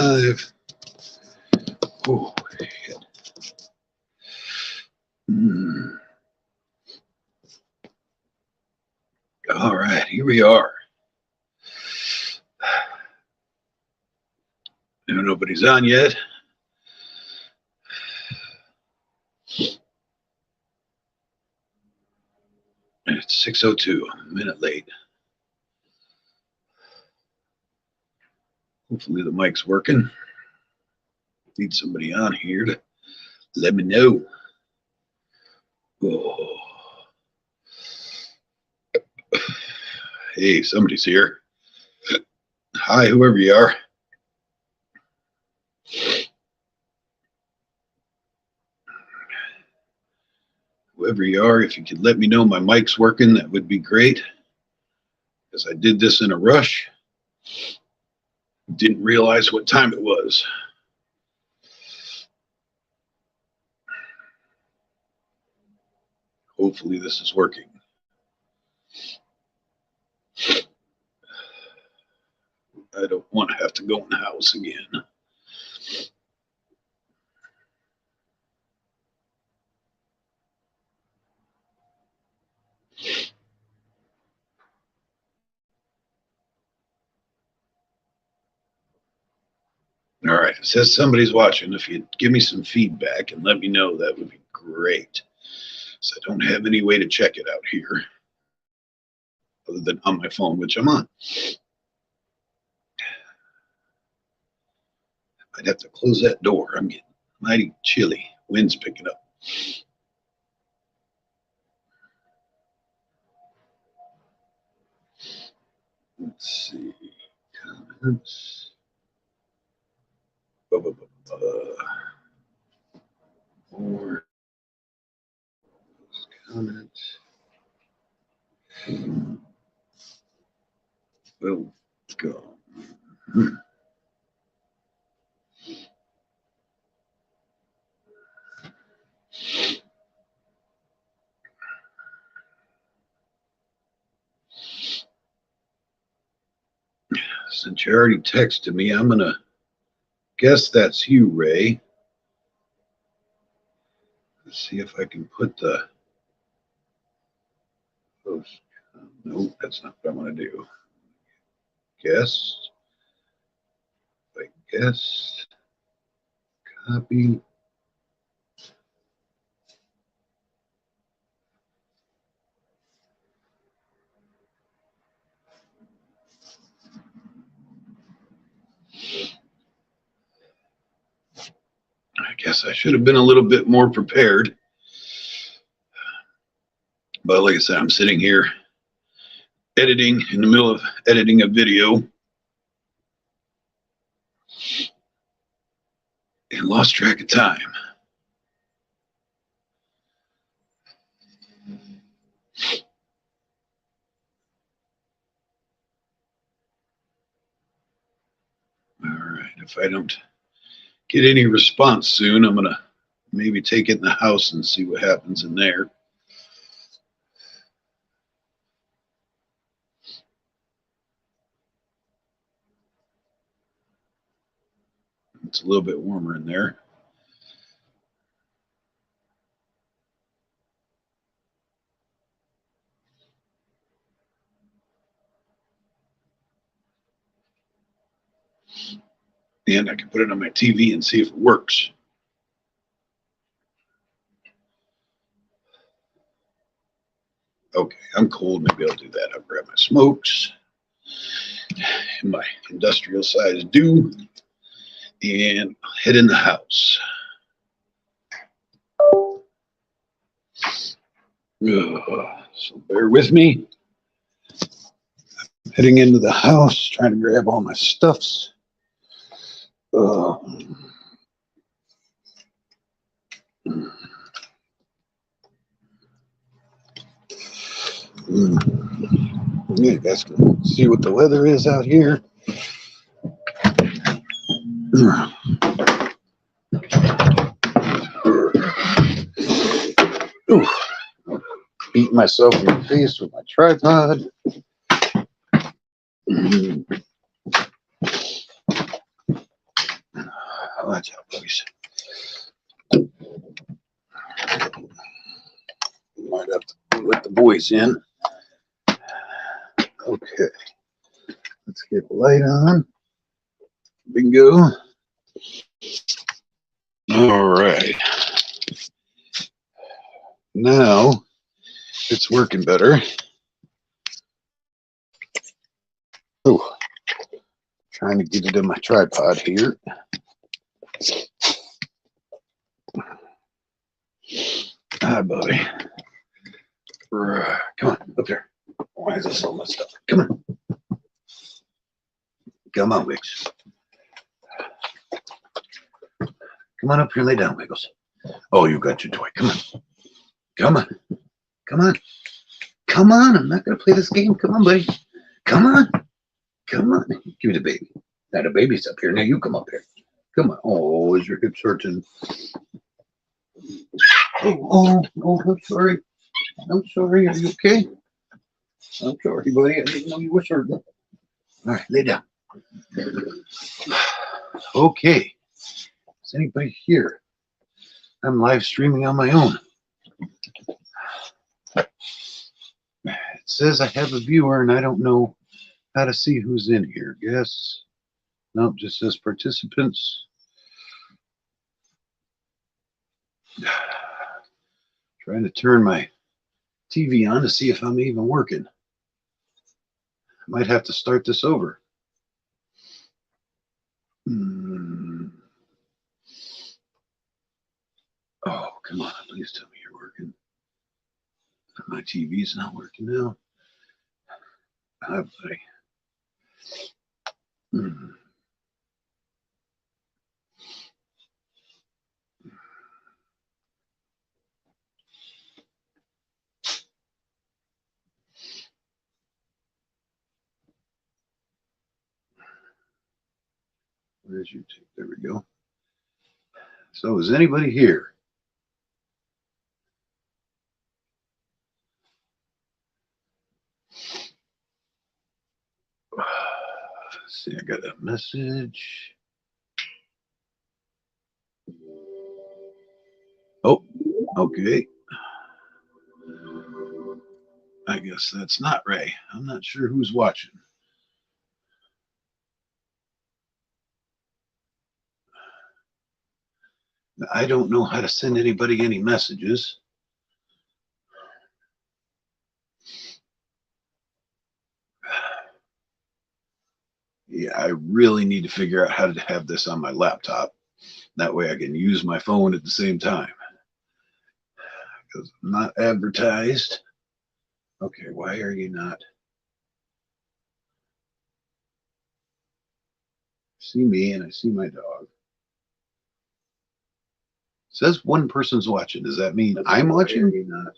live. Oh, shit. All right, here we are. Nobody's on yet. It's 6:02. I'm a minute late. Hopefully the mic's working. Need somebody on here to let me know. Oh. Hey, somebody's here. Hi, whoever you are. Whoever you are, if you could let me know my mic's working, that would be great. Because I did this in a rush. Didn't realize what time it was. Hopefully this is working. I don't want to have to go in the house again. All right, it says somebody's watching. If you'd give me some feedback and let me know, that would be great. So I don't have any way to check it out here other than on my phone, which I'm on. I'd have to close that door. I'm getting mighty chilly. Wind's picking up. Let's see. Comments. More comments. Well, let's go. Since you already texted me, I'm gonna guess that's you, Ray. Let's see if I can put the post. No, that's not what I want to do. Guess. I guess. Copy. I guess I should have been a little bit more prepared. But like I said, I'm sitting here editing in the middle of editing a video and lost track of time. All right, if I don't get any response soon, I'm gonna maybe take it in the house and see what happens in there. It's a little bit warmer in there. And I can put it on my TV and see if it works. Okay, I'm cold. Maybe I'll do that. I'll grab my smokes and my industrial size dew and head in the house. So bear with me. I'm heading into the house, trying to grab all my stuffs. Yeah, you guys can see what the weather is out here. Beating myself in the face with my tripod. Watch out, boys. Might have to let the boys in. Okay. Let's get the light on. Bingo. All right. Now it's working better. Oh, trying to get it in my tripod here. Hi, buddy. Come on, up here. Why is this all messed up? Come on. Come on, Wiggs. Come on up here and lay down, Wiggles. Oh, you got your toy. Come on. Come on. Come on. Come on. I'm not going to play this game. Come on, buddy. Come on. Come on. Give me the baby. Now the baby's up here. Now you come up here. Come on. Oh, is your hips hurting? Oh, I'm sorry. I'm sorry. Are you okay? I'm sorry, buddy. I didn't know you were hurting. All right, lay down. Okay. Is anybody here? I'm live streaming on my own. It says I have a viewer and I don't know how to see who's in here. Guess. Nope, just says participants. Trying to turn my TV on to see if I'm even working. I might have to start this over. Oh, come on. Please tell me you're working. My TV's not working now. Hi, buddy. Where's your tape? There we go. So is anybody here? Let's see, I got a message. Oh, okay. I guess that's not Ray. I'm not sure who's watching. I don't know how to send anybody any messages. Yeah, I really need to figure out how to have this on my laptop. That way I can use my phone at the same time. Because I'm not advertised. Okay, why are you not? See me and I see my dog. It says one person's watching. Does that mean I'm watching? Why are you not?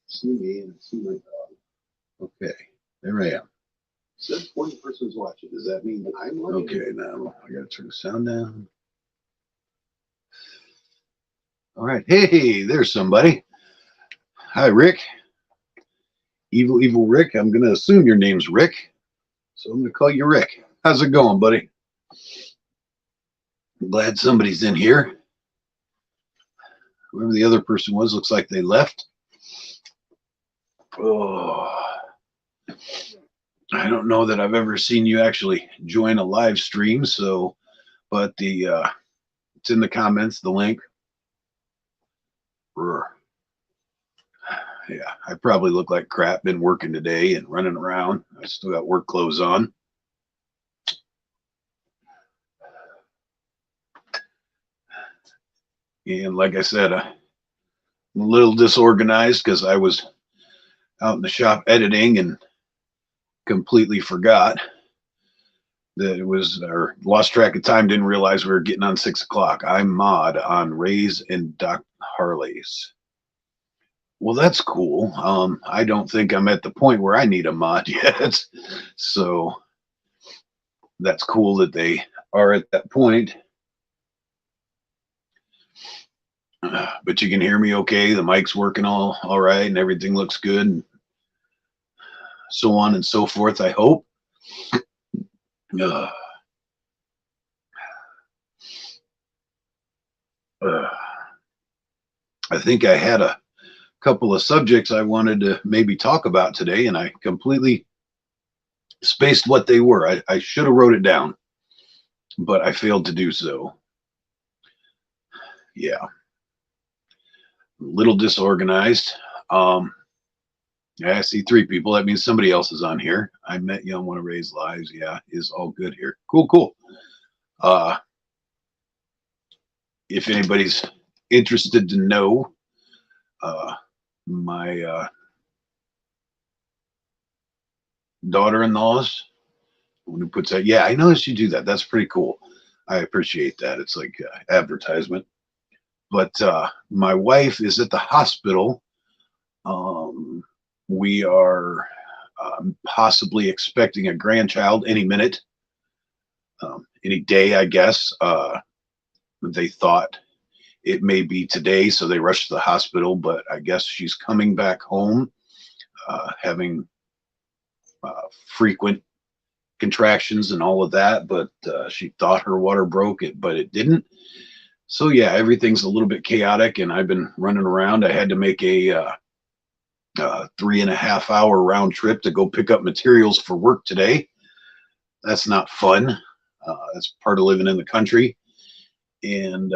See me and I see my dog. Okay, there I am. It says one person's watching. Does that mean I'm watching? Okay, now I gotta turn the sound down. All right, hey, there's somebody. Hi, Rick. Evil Rick. I'm gonna assume your name's Rick, so I'm gonna call you Rick. How's it going, buddy? I'm glad somebody's in here. Whoever the other person was, looks like they left. Oh, I don't know that I've ever seen you actually join a live stream, so, but it's in the comments, the link. Yeah, I probably look like crap. Been working today and running around. I still got work clothes on. And like I said, I'm a little disorganized because I was out in the shop editing and completely forgot that it was, or lost track of time, didn't realize we were getting on 6 o'clock. I'm mod on Ray's and Doc Harley's. Well, that's cool. I don't think I'm at the point where I need a mod yet. So that's cool that they are at that point. But you can hear me okay. The mic's working all right and everything looks good. And so on and so forth, I hope. Uh, uh, I think I had a couple of subjects I wanted to maybe talk about today, and I completely spaced what they were. I should have wrote it down, but I failed to do so. Yeah, a little disorganized. Um, I see 3 people. That means somebody else is on here. I met Young, want to raise lives. Yeah, is all good here. Cool, cool. Uh, if anybody's interested to know, my daughter-in-law's one who puts that. Yeah, I noticed you do that. That's pretty cool. I appreciate that. It's like advertisement. But my wife is at the hospital. Um, we are possibly expecting a grandchild any minute, any day, I guess. They thought it may be today, so they rushed to the hospital, but I guess she's coming back home, having frequent contractions and all of that, but she thought her water broke it, but it didn't. So yeah, everything's a little bit chaotic, and I've been running around. I had to make a 3.5 hour round trip to go pick up materials for work today. That's not fun. That's part of living in the country. And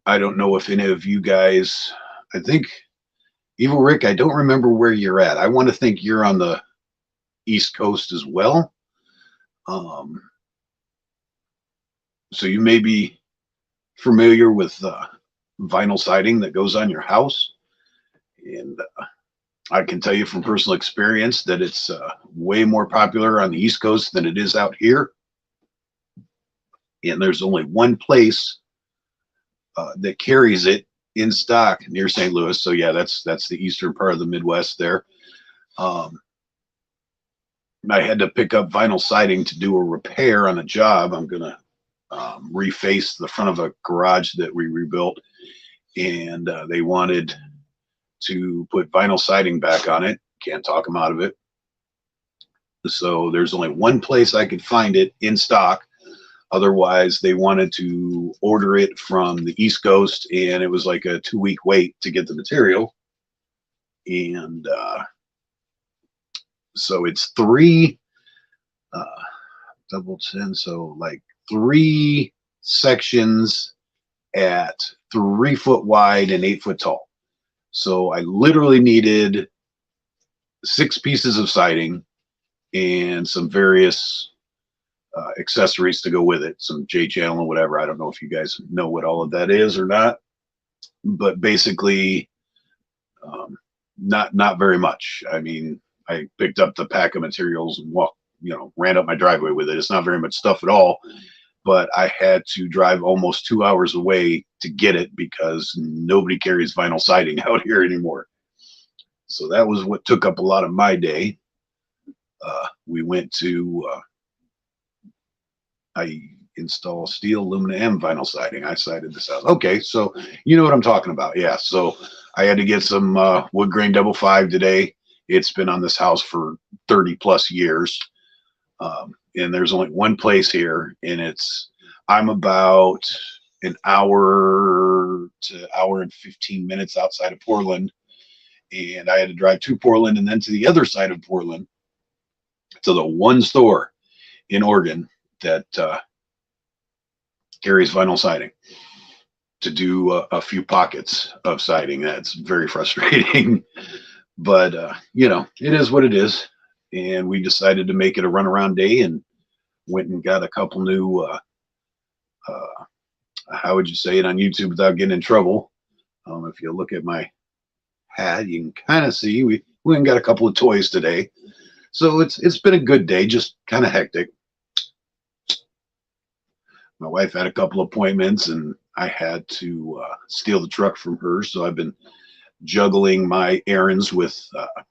I don't know if any of you guys, I think, Evil Rick, I don't remember where you're at. I want to think you're on the East Coast as well. So you may be familiar with vinyl siding that goes on your house. And I can tell you from personal experience that it's way more popular on the East Coast than it is out here. And there's only one place that carries it in stock near St. Louis. So yeah, that's the eastern part of the Midwest there. I had to pick up vinyl siding to do a repair on a job. I'm gonna reface the front of a garage that we rebuilt, and they wanted to put vinyl siding back on it. Can't talk them out of it. So there's only one place I could find it in stock. Otherwise, they wanted to order it from the East Coast, and it was like a 2-week wait to get the material. And so it's three double 10, so like 3 sections at 3 foot wide and 8 foot tall. So I literally needed 6 pieces of siding and some various accessories to go with it, some J channel or whatever. I don't know if you guys know what all of that is or not, but basically not very much. I mean, I picked up the pack of materials and walked, ran up my driveway with it. It's not very much stuff at all, but I had to drive almost 2 hours away to get it because nobody carries vinyl siding out here anymore. So that was what took up a lot of my day. We went to I install steel, aluminum, and vinyl siding. I sided this out. Okay, so you know what I'm talking about. Yeah, so I had to get some wood grain double 5 today. It's been on this house for 30 plus years. And there's only one place here, and I'm about an hour to hour and 15 minutes outside of Portland. And I had to drive to Portland and then to the other side of Portland to the one store in Oregon that carries vinyl siding to do a few pockets of siding. That's very frustrating, but it is what it is. And we decided to make it a runaround day and went and got a couple new, how would you say it on YouTube without getting in trouble? If you look at my hat, you can kind of see we went and got a couple of toys today. So it's been a good day, just kind of hectic. My wife had a couple appointments, and I had to steal the truck from her. So I've been juggling my errands with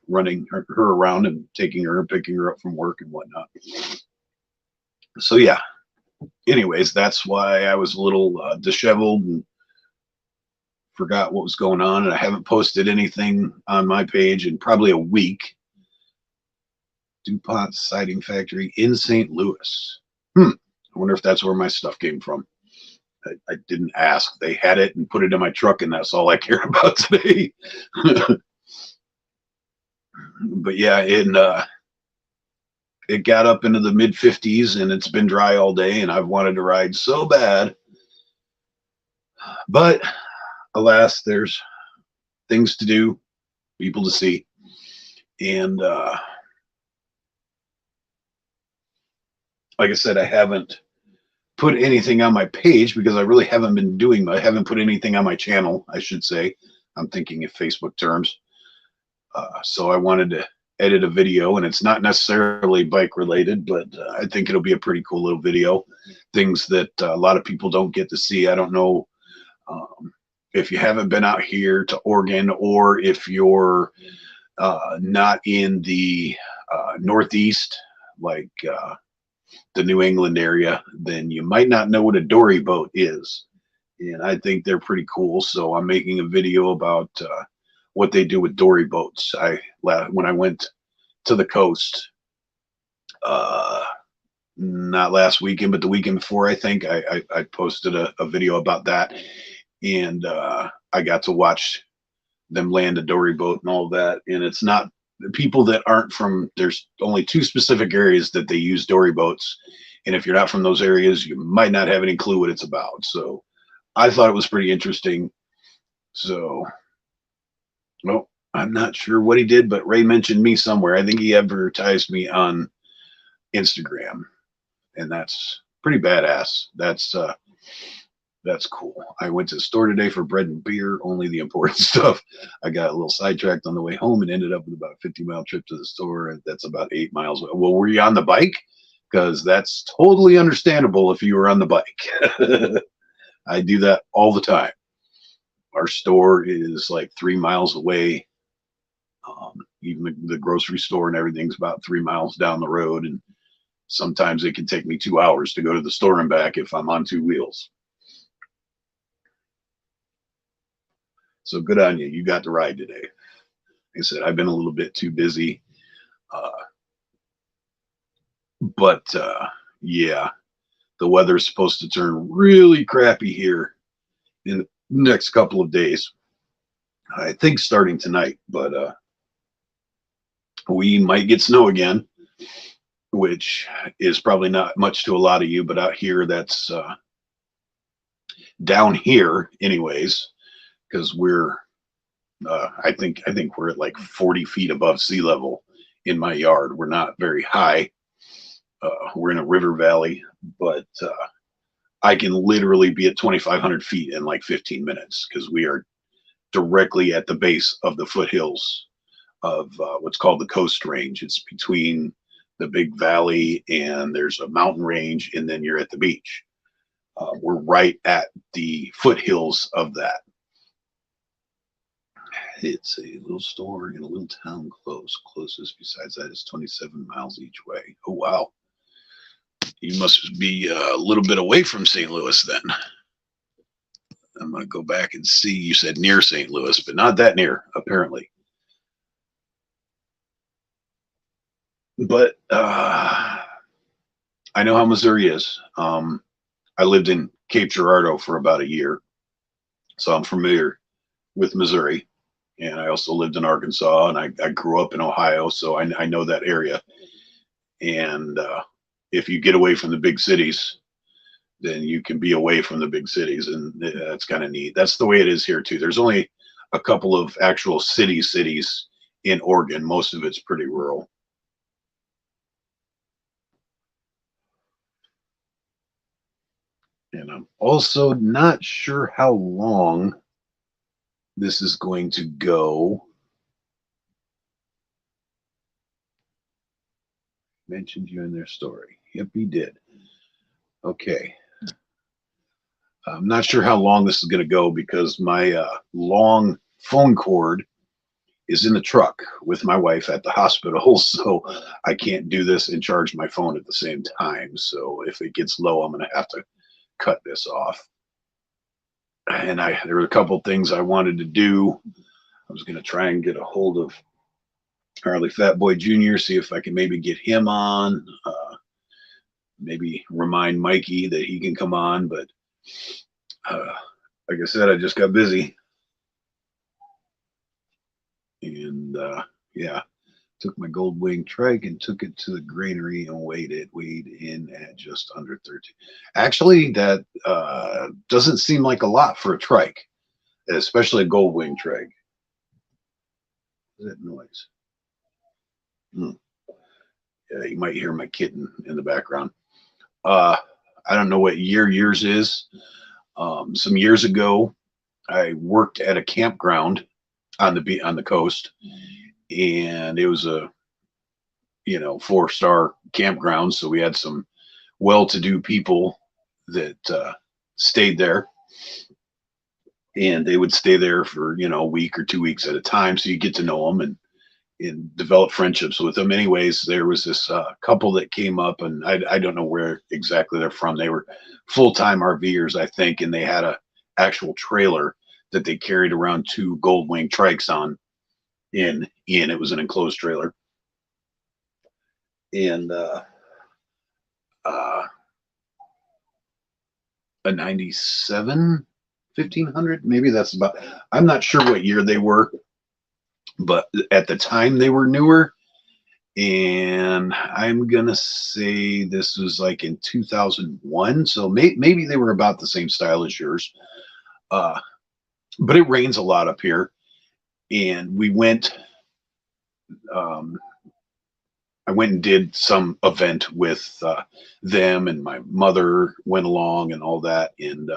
running her around and taking her and picking her up from work and whatnot. So yeah. Anyways, that's why I was a little disheveled and forgot what was going on, and I haven't posted anything on my page in probably a week. DuPont Siding Factory in St. Louis. I wonder if that's where my stuff came from. I didn't ask. They had it and put it in my truck, and that's all I care about today. But yeah, it got up into the mid 50s, and it's been dry all day, and I've wanted to ride so bad. But alas, there's things to do, people to see. And like I said, I haven't put anything on my page because I really haven't been doing. I haven't put anything on my channel, I should say. I'm thinking in Facebook terms. So I wanted to edit a video, and it's not necessarily bike related, but I think it'll be a pretty cool little video. Things that a lot of people don't get to see. I don't know if you haven't been out here to Oregon, or if you're not in the Northeast, like the New England area, then you might not know what a dory boat is. And I think they're pretty cool. So I'm making a video about what they do with dory boats. When I went to the coast, not last weekend, but the weekend before, I think I posted a video about that, and I got to watch them land a dory boat and all that. And it's not the people that aren't from. There's only two specific areas that they use dory boats, and if you're not from those areas, you might not have any clue what it's about. So I thought it was pretty interesting. So, well, I'm not sure what he did, but Ray mentioned me somewhere. I think he advertised me on Instagram, and that's pretty badass. That's cool. I went to the store today for bread and beer, only the important stuff. I got a little sidetracked on the way home and ended up with about a 50-mile trip to the store. That's about 8 miles away. Well, were you on the bike? Because that's totally understandable if you were on the bike. I do that all the time. Our store is like 3 miles away. Even the grocery store and everything's about 3 miles down the road. And sometimes it can take me 2 hours to go to the store and back if I'm on two wheels. So good on you. You got to ride today. Like I said, I've been a little bit too busy. But yeah, the weather's supposed to turn really crappy here in the next couple of days. I think starting tonight, but we might get snow again, which is probably not much to a lot of you, but out here, that's down here anyways, because we're I think we're at like 40 feet above sea level in my yard. We're not very high. We're in a river valley, but I can literally be at 2,500 feet in like 15 minutes because we are directly at the base of the foothills of what's called the Coast Range. It's between the big valley and there's a mountain range, and then you're at the beach. We're right at the foothills of that. It's a little store in a little town close. Closest besides that is 27 miles each way. Oh, wow. You must be a little bit away from St. Louis then. I'm going to go back and see. You said near St. Louis, but not that near, apparently. But I know how Missouri is. I lived in Cape Girardeau for about a year, so I'm familiar with Missouri. And I also lived in Arkansas, and I grew up in Ohio, so I know that area. And if you get away from the big cities, then you can be away from the big cities, and that's kind of neat. That's the way it is here too. There's only a couple of actual cities in Oregon. Most of it's pretty rural. And I'm also not sure how long this is going to go. Mentioned you in their story. Yep, he did. Okay. I'm not sure how long this is going to go because my long phone cord is in the truck with my wife at the hospital. So I can't do this and charge my phone at the same time. So if it gets low, I'm going to have to cut this off. And there were a couple things I wanted to do. I was going to try and get a hold of Harley Fat Boy Jr., see if I can maybe get him on. Maybe remind Mikey that he can come on, but like I said, I just got busy. And yeah, took my gold wing trike and took it to the granary and weighed it. Weighed in at just under 13. Actually, that doesn't seem like a lot for a trike, especially a gold wing trike. What's that noise? Yeah, you might hear my kitten in the background. I don't know what yours is. Some years ago, I worked at a campground on the coast, and it was a 4-star campground. So we had some well-to-do people that stayed there, and they would stay there for a week or 2 weeks at a time. So you get to know them and develop friendships with them. Anyways, there was this couple that came up, and I don't know where exactly they're from. They were full-time RVers, I think, and they had a actual trailer that they carried around 2 gold wing trikes on. It was an enclosed trailer, and a 97 1500, maybe that's about. I'm not sure what year they were, but at the time they were newer. And I'm gonna say this was like in 2001, so maybe they were about the same style as yours. But it rains a lot up here, and we went. I went and did some event with them, and my mother went along and all that. And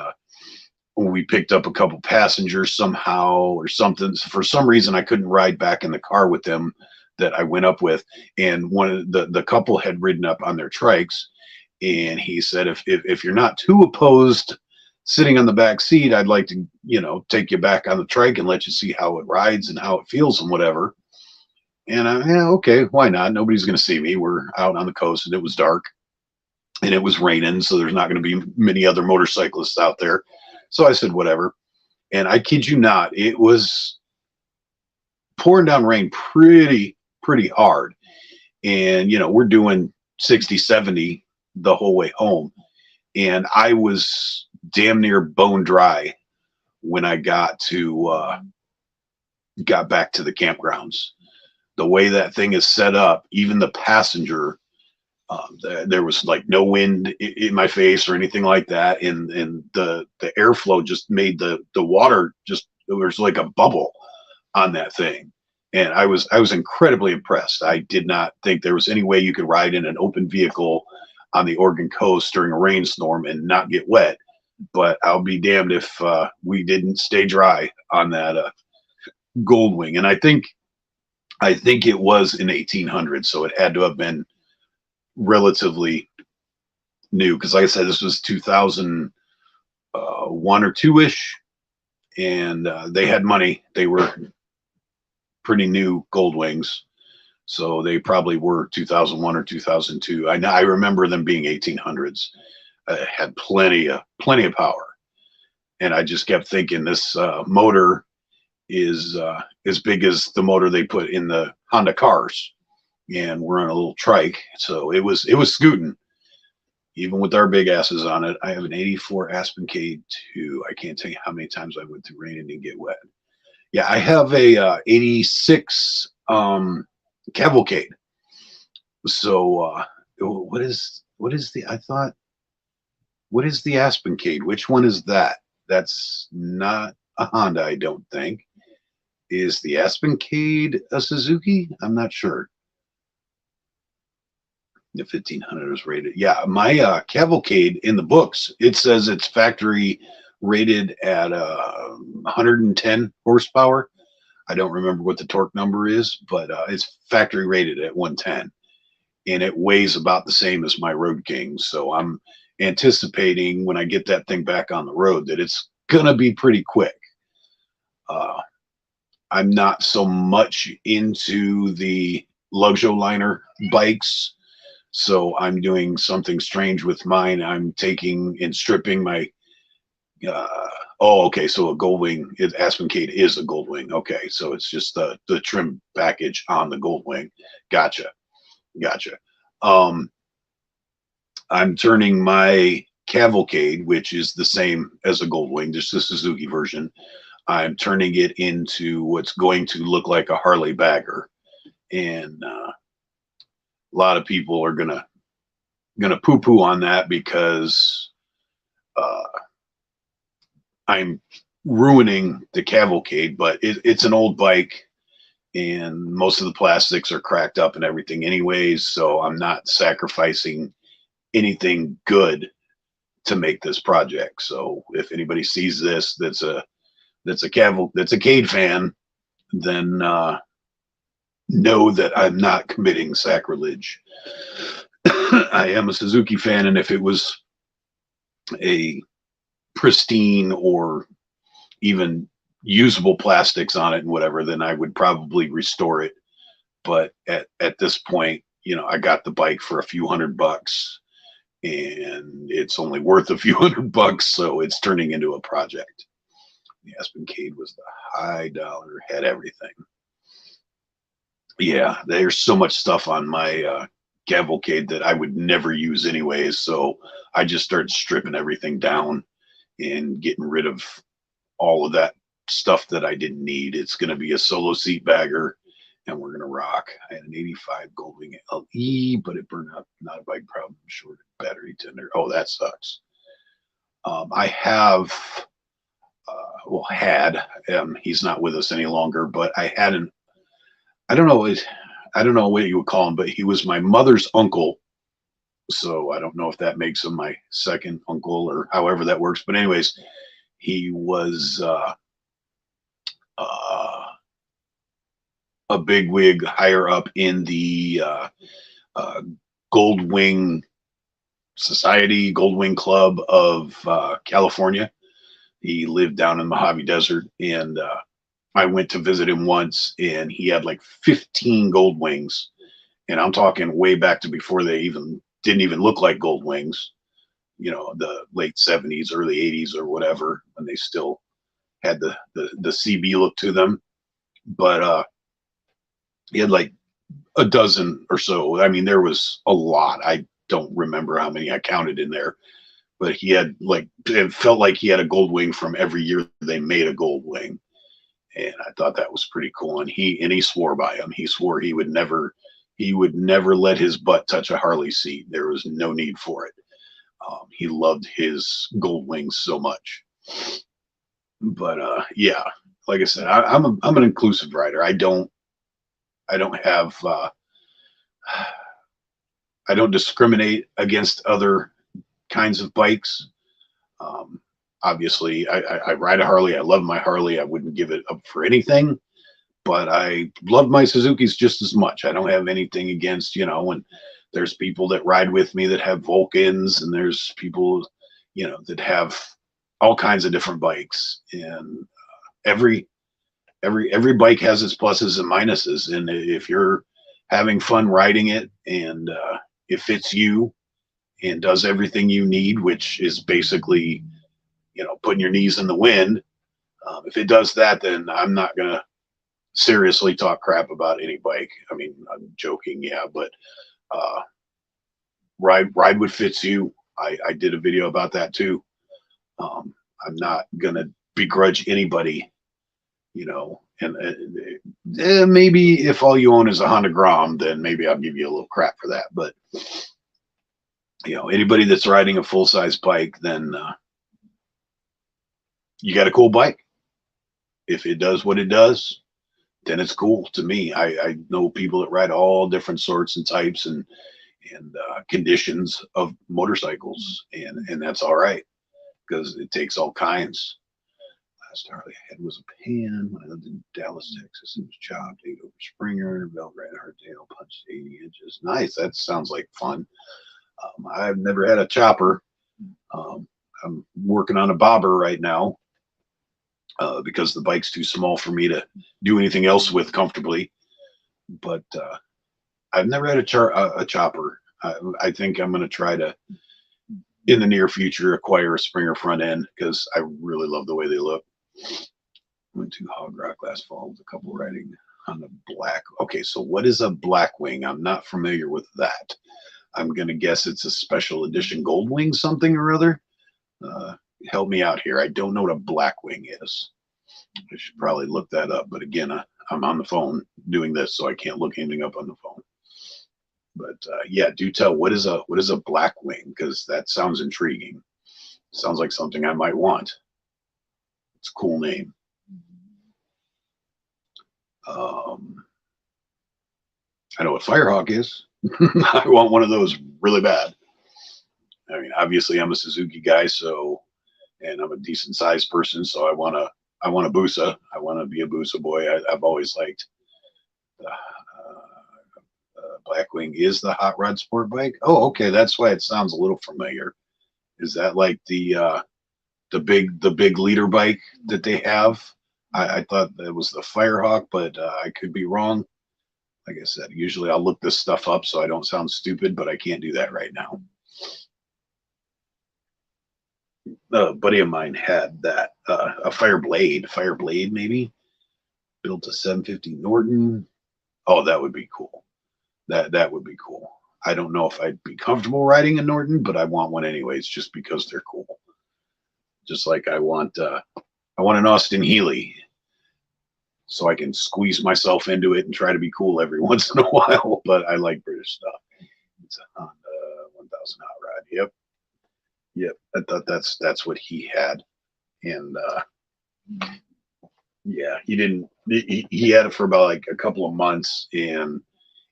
we picked up a couple passengers somehow or something. For some reason, I couldn't ride back in the car with them that I went up with. And one of the couple had ridden up on their trikes, and he said, if you're not too opposed sitting on the back seat, I'd like to take you back on the trike and let you see how it rides and how it feels and whatever. And yeah, okay, why not? Nobody's going to see me. We're out on the coast, and it was dark, and it was raining, so there's not going to be many other motorcyclists out there. So I said, whatever. And I kid you not, it was pouring down rain pretty hard. And, we're doing 60, 70 the whole way home. And I was damn near bone dry when I got back to the campgrounds. The way that thing is set up, even the passenger, there was like no wind in my face or anything like that, and the airflow just made the water there was like a bubble on that thing, and I was incredibly impressed. I did not think there was any way you could ride in an open vehicle on the Oregon coast during a rainstorm and not get wet. But I'll be damned if we didn't stay dry on that gold wing. And I think it was in 1800, so it had to have been relatively new, because like I said, this was 2001 or 2-ish, and they had money. They were pretty new gold wings, so they probably were 2001 or 2002. I remember them being 1800s. Had plenty of power, and I just kept thinking this motor is as big as the motor they put in the Honda cars, and we're on a little trike, so it was scooting, even with our big asses on it. I have an 84 Aspen K2. I can't tell you how many times I went through rain and didn't get wet. Yeah, I have a 86 Cavalcade. So what is the Aspen Cade? Which one is that? That's not a Honda, I don't think. Is the Aspen Cade a Suzuki? I'm not sure. The 1500 is rated. Yeah, my Cavalcade in the books, it says it's factory rated at 110 horsepower. I don't remember what the torque number is, but it's factory rated at 110, and it weighs about the same as my Road King. So I'm anticipating when I get that thing back on the road that it's gonna be pretty quick. I'm not so much into the Luxoliner bikes, so I'm doing something strange with mine. I'm taking and stripping my Oh, okay. So a Goldwing, Aspen Cade is a Goldwing. Okay, so it's just the trim package on the Goldwing. Gotcha, gotcha. Um, I'm turning my Cavalcade, which is the same as a Goldwing, just the Suzuki version. I'm turning it into what's going to look like a Harley bagger, and a lot of people are gonna poo poo on that because uh, I'm ruining the Cavalcade. But it's an old bike, and most of the plastics are cracked up and everything, anyways. So I'm not sacrificing anything good to make this project. So if anybody sees this, that's a Cade fan, then know that I'm not committing sacrilege. I am a Suzuki fan, and if it was a pristine or even usable plastics on it and whatever, then I would probably restore it. But at this point, I got the bike for a few $100, and it's only worth a few $100, so it's turning into a project. The Aspen Cade was the high dollar, had everything. Yeah, there's so much stuff on my Cavalcade that I would never use anyways. So I just started stripping everything down and getting rid of all of that stuff that I didn't need. It's going to be a solo seat bagger, and we're going to rock. I had an 85 Goldwing LE, but it burned out. Not a bike problem. Short battery tender. Oh, that sucks. I have, had, he's not with us any longer, but I had an, I don't know, I don't know what you would call him, but he was my mother's uncle. So I don't know if that makes him my second uncle or however that works. But anyways, he was a big wig higher up in the Goldwing Society, Goldwing Club of California. He lived down in the Mojave Desert, and I went to visit him once, and he had like 15 Goldwings, and I'm talking way back to before they even didn't even look like Goldwings. The late 70s, early 80s, or whatever, when they still had the CB look to them. But he had like a dozen or so. I mean, there was a lot. I don't remember how many I counted in there, but he had like, it felt like he had a Goldwing from every year they made a Goldwing. And I thought that was pretty cool. And he swore by him. He swore he would never let his butt touch a Harley seat. There was no need for it. He loved his Goldwings so much. But yeah, like I said, I'm an inclusive rider. I don't have I don't discriminate against other kinds of bikes. Um, Obviously, I ride a Harley. I love my Harley. I wouldn't give it up for anything. But I love my Suzukis just as much. I don't have anything against, and there's people that ride with me that have Vulcans, and there's people, that have all kinds of different bikes. And every bike has its pluses and minuses. And if you're having fun riding it, and it fits you and does everything you need, which is basically, putting your knees in the wind. If it does that, then I'm not gonna seriously talk crap about any bike. I mean, I'm joking, yeah, but ride what fits you. I did a video about that too. I'm not gonna begrudge anybody, and maybe if all you own is a Honda Grom, then maybe I'll give you a little crap for that. But anybody that's riding a full size bike, then you got a cool bike. If it does what it does, then it's cool to me. I know people that ride all different sorts and types and conditions of motorcycles, and that's all right because it takes all kinds. Last Harley I had was a Pan when I lived in Dallas, Texas, and it was chopped, 8 over Springer, belt ran hardtail, punched 80 inches. Nice. That sounds like fun. I've never had a chopper. I'm working on a bobber right now because the bike's too small for me to do anything else with comfortably. But I've never had a chopper. I think I'm going to try to in the near future acquire a Springer front end because I really love the way they look. Went to Hog Rock last fall with a couple riding on the black. Okay, so what is a black wing? I'm not familiar with that. I'm gonna guess it's a special edition gold wing something or other. Help me out here. I don't know what a black wing is. I should probably look that up. But again, I'm on the phone doing this, so I can't look anything up on the phone. But yeah, do tell, what is a black wing? Because that sounds intriguing. Sounds like something I might want. It's a cool name. I know what Firehawk is. I want one of those really bad. I mean, obviously I'm a Suzuki guy, so, and I'm a decent sized person, so I want a Busa. I want to be a Busa boy. I've always liked Blackwing is the hot rod sport bike. Oh, okay, that's why it sounds a little familiar. Is that like the big leader bike that they have? I thought that was the Firehawk, but I could be wrong. Like I said, usually I'll look this stuff up so I don't sound stupid, but I can't do that right now. A buddy of mine had that a Fireblade maybe, built a 750 Norton. Oh, that would be cool. That would be cool. I don't know if I'd be comfortable riding a Norton, but I want one anyways, just because they're cool. Just like I want an Austin Healey, so I can squeeze myself into it and try to be cool every once in a while. But I like British stuff. It's a Honda 1000 hot rod. Yep. I thought that's what he had, and yeah, he didn't. He had it for about like a couple of months and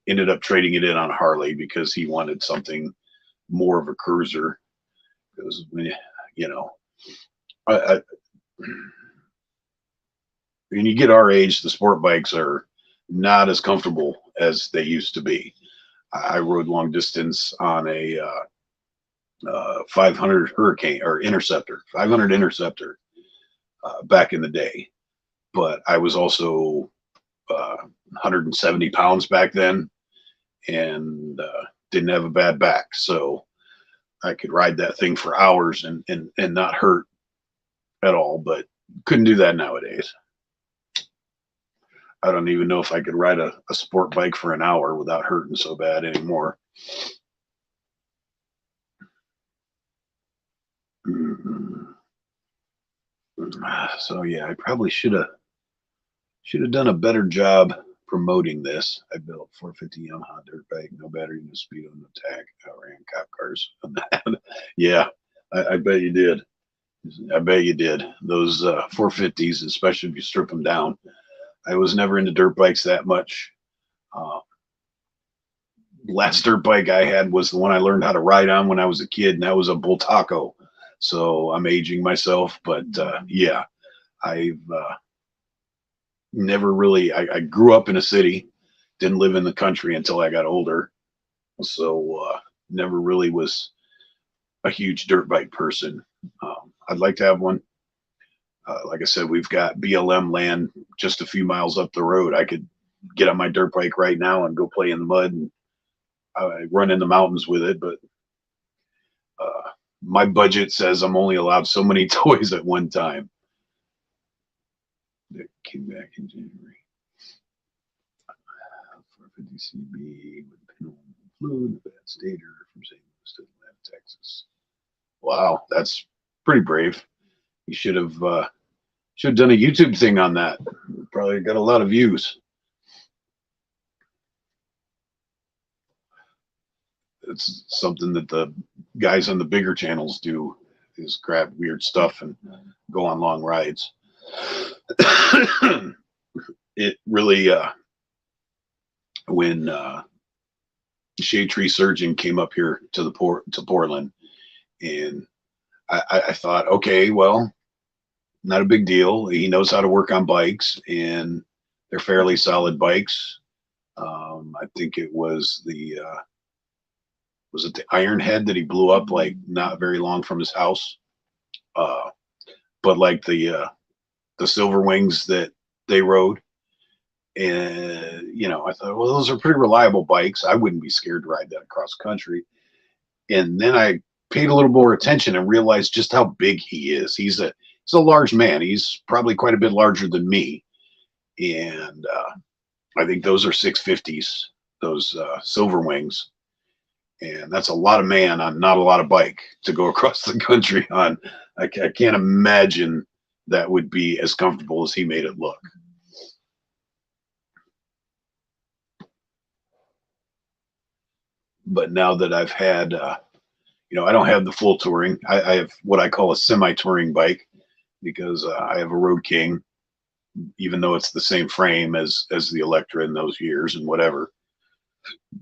ended up trading it in on Harley because he wanted something more of a cruiser. Because you know, when you get our age, the sport bikes are not as comfortable as they used to be. I rode long distance on a 500 Hurricane or Interceptor, 500 Interceptor back in the day, but I was also 170 pounds back then and didn't have a bad back, so I could ride that thing for hours and not hurt at all. But couldn't do that nowadays. I don't even know if I could ride a sport bike for an hour without hurting so bad anymore. So yeah, I probably should have done a better job promoting this. I built 450 Yamaha dirt bike, no battery, no speed, no tag. I ran cop cars on that. Yeah, I bet you did. I bet you did. Those 450s, especially if you strip them down. I was never into dirt bikes that much. Last dirt bike I had was the one I learned how to ride on when I was a kid, and that was a Bull Taco. So I'm aging myself, but yeah, I've never really. I grew up in a city, didn't live in the country until I got older, so never really was a huge dirt bike person. I'd like to have one. Like I said, we've got BLM land just a few miles up the road. I could get on my dirt bike right now and go play in the mud, and I run in the mountains with it. But my budget says I'm only allowed so many toys at one time. That came back in January. 450 CB with pinhole fluid, bad stator from St. Louis to Atlanta, Texas. Wow, that's pretty brave. You should have done a YouTube thing on that. Probably got a lot of views. It's something that the guys on the bigger channels do, is grab weird stuff and go on long rides. It really when Shade Tree Surgeon came up here to Portland, and I thought, okay, well, not a big deal. He knows how to work on bikes, and they're fairly solid bikes. I think it was the Ironhead that he blew up like not very long from his house. But like the Silver Wings that they rode, and I thought, well, those are pretty reliable bikes. I wouldn't be scared to ride that across country. And then I paid a little more attention and realized just how big he is. He's a large man. He's probably quite a bit larger than me, and I think those are 650s, those silver wings, and that's a lot of man on not a lot of bike to go across the country on. I can't imagine that would be as comfortable as he made it look. But now that I've had, I don't have the full touring. I have what I call a semi-touring bike because I have a Road King, even though it's the same frame as the Electra in those years and whatever.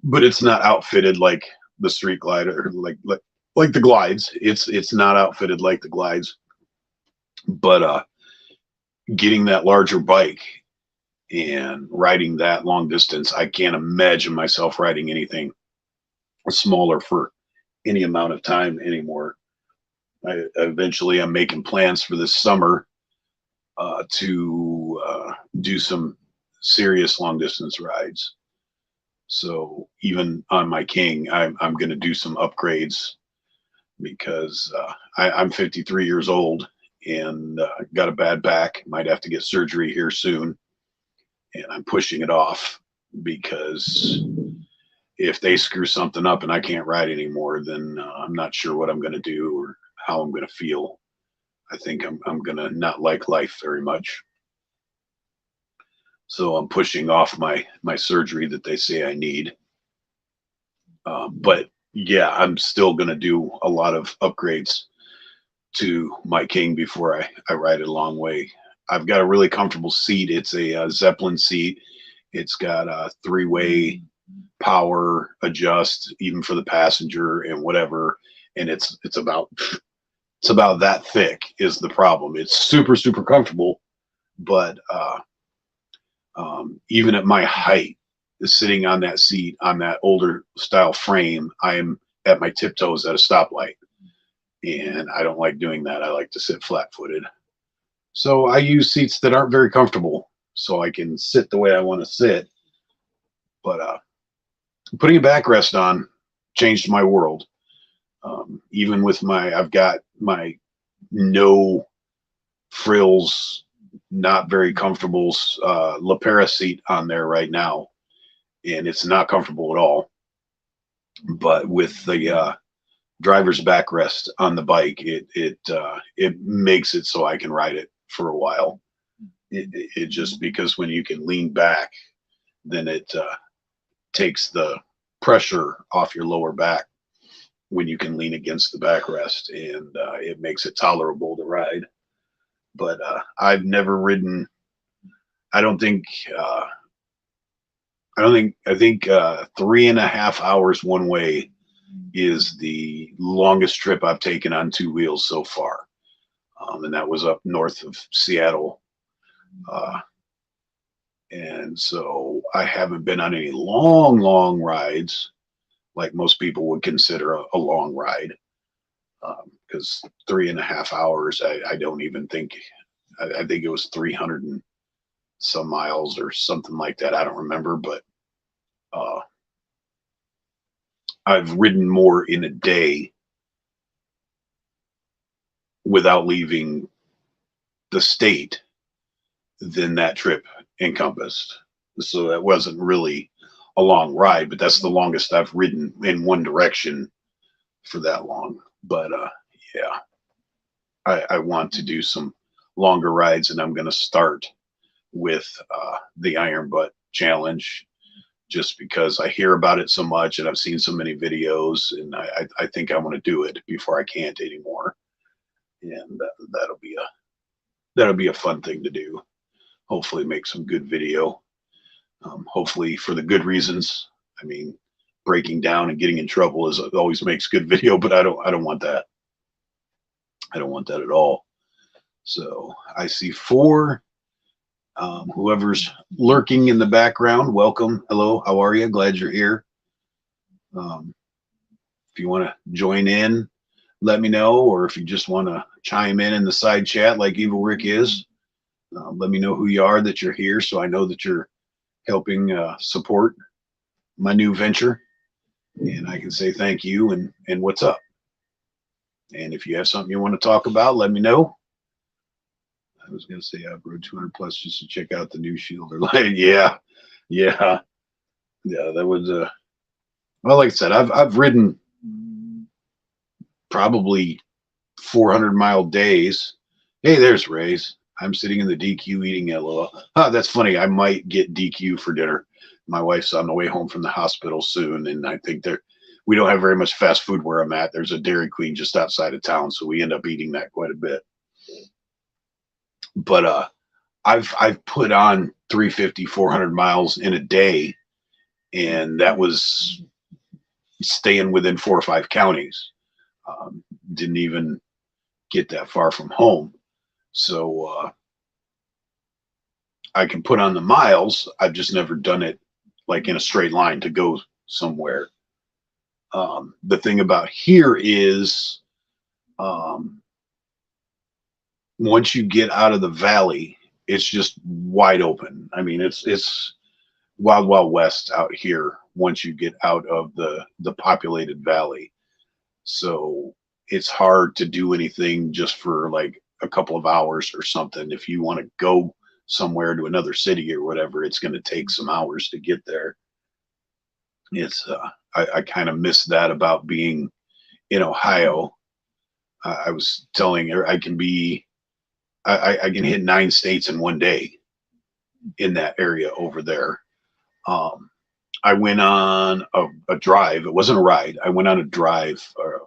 But it's not outfitted like the Street Glider, like the Glides. It's not outfitted like the Glides. But getting that larger bike and riding that long distance, I can't imagine myself riding anything smaller for any amount of time anymore. Eventually I'm making plans for this summer to do some serious long distance rides. So even on my King, I'm going to do some upgrades because I'm 53 years old and got a bad back. Might have to get surgery here soon, and I'm pushing it off because if they screw something up and I can't ride anymore, then I'm not sure what I'm going to do or how I'm going to feel. I think I'm going to not like life very much. So I'm pushing off my surgery that they say I need. But yeah, I'm still going to do a lot of upgrades to my King before I ride it a long way. I've got a really comfortable seat. It's a Zeppelin seat. It's got a 3-way power adjust, even for the passenger and whatever. And it's about that thick is the problem. It's super, super comfortable, but even at my height, sitting on that seat on that older style frame, I am at my tiptoes at a stoplight, and I don't like doing that. I like to sit flat-footed. So I use seats that aren't very comfortable so I can sit the way I want to sit. But putting a backrest on changed my world. Even with I've got my no frills, not very comfortable LaPera seat on there right now, and it's not comfortable at all. But with the driver's backrest on the bike, it makes it so I can ride it for a while. It just, because when you can lean back, then it takes the pressure off your lower back when you can lean against the backrest, and it makes it tolerable to ride. But I've never ridden. I think 3.5 hours one way is the longest trip I've taken on two wheels so far, and that was up north of Seattle. And so I haven't been on any long rides like most people would consider a long ride, because 3.5 hours, I don't even think, I think it was 300 and some miles or something like that. I don't remember, but I've ridden more in a day without leaving the state than that trip encompassed. So that wasn't really a long ride, but that's the longest I've ridden in one direction for that long. But yeah, I want to do some longer rides, and I'm going to start with the Iron Butt Challenge, just because I hear about it so much and I've seen so many videos, and I think I want to do it before I can't anymore. And that'll be a fun thing to do. Hopefully make some good video. Hopefully for the good reasons. I mean, breaking down and getting in trouble always makes good video, but I don't want that. I don't want that at all. So I see 4. Whoever's lurking in the background, welcome. Hello, how are you? Glad you're here. If you want to join in, let me know, or if you just want to chime in the side chat like Evil Rick is, let me know who you are, that you're here, so I know that you're helping support my new venture, and I can say thank you and what's up. And if you have something you want to talk about, let me know. I was going to say I rode 200 plus just to check out the new Shielder line. Yeah, yeah, yeah. That was well, like I said, I've ridden probably 400-mile days. Hey, there's Ray's. I'm sitting in the DQ eating LOL. Oh, that's funny. I might get DQ for dinner. My wife's on the way home from the hospital soon, and I think we don't have very much fast food where I'm at. There's a Dairy Queen just outside of town, so we end up eating that quite a bit. But I've put on 350, 400 miles in a day, and that was staying within 4 or 5 counties. Didn't even get that far from home. So I can put on the miles. I've just never done it like in a straight line to go somewhere. The thing about here is once you get out of the valley, it's just wide open. I mean, it's wild, wild west out here once you get out of the populated valley. So it's hard to do anything just for like a couple of hours or something. If you want to go somewhere to another city or whatever, it's going to take some hours to get there. It's I kind of miss that about being in Ohio. I was telling her I can hit 9 states in one day in that area over there. I went on a drive. It wasn't a ride. I went on a drive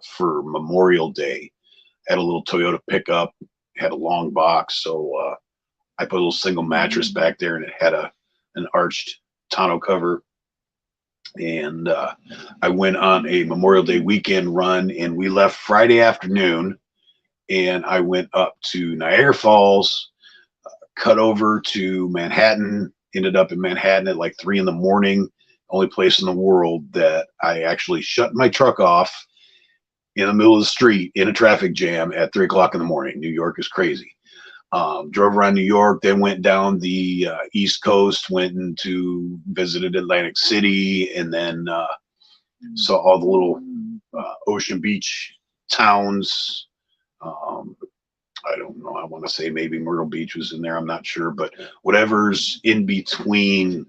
for Memorial Day. Had a little Toyota pickup, had a long box, so I put a little single mattress back there, and it had an arched tonneau cover. And I went on a Memorial Day weekend run, and we left Friday afternoon, and I went up to Niagara Falls, cut over to Manhattan, ended up in Manhattan at like 3 in the morning. Only place in the world that I actually shut my truck off in the middle of the street in a traffic jam at 3 o'clock in the morning. New York is crazy. Drove around New York, then went down the East Coast, went into visited Atlantic City, and then saw all the little ocean beach towns. I don't know. I want to say maybe Myrtle Beach was in there. I'm not sure, but whatever's in between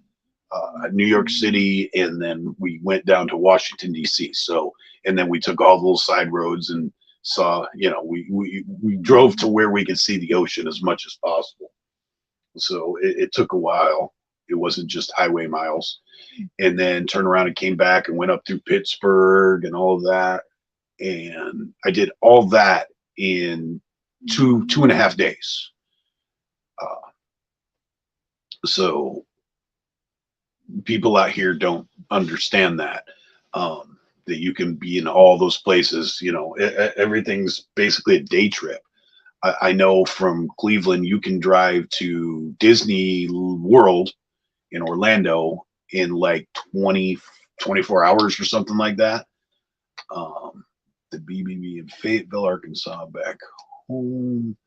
New York City, and then we went down to Washington D.C. So, and then we took all the little side roads and saw, we drove to where we could see the ocean as much as possible. So it took a while. It wasn't just highway miles. And then turned around and came back and went up through Pittsburgh and all of that. And I did all that in two and a half days. So people out here don't understand that you can be in all those places. Everything's basically a day trip. I know from Cleveland you can drive to Disney World in Orlando in like 24 hours or something like that. The BBB in Fayetteville, Arkansas, back home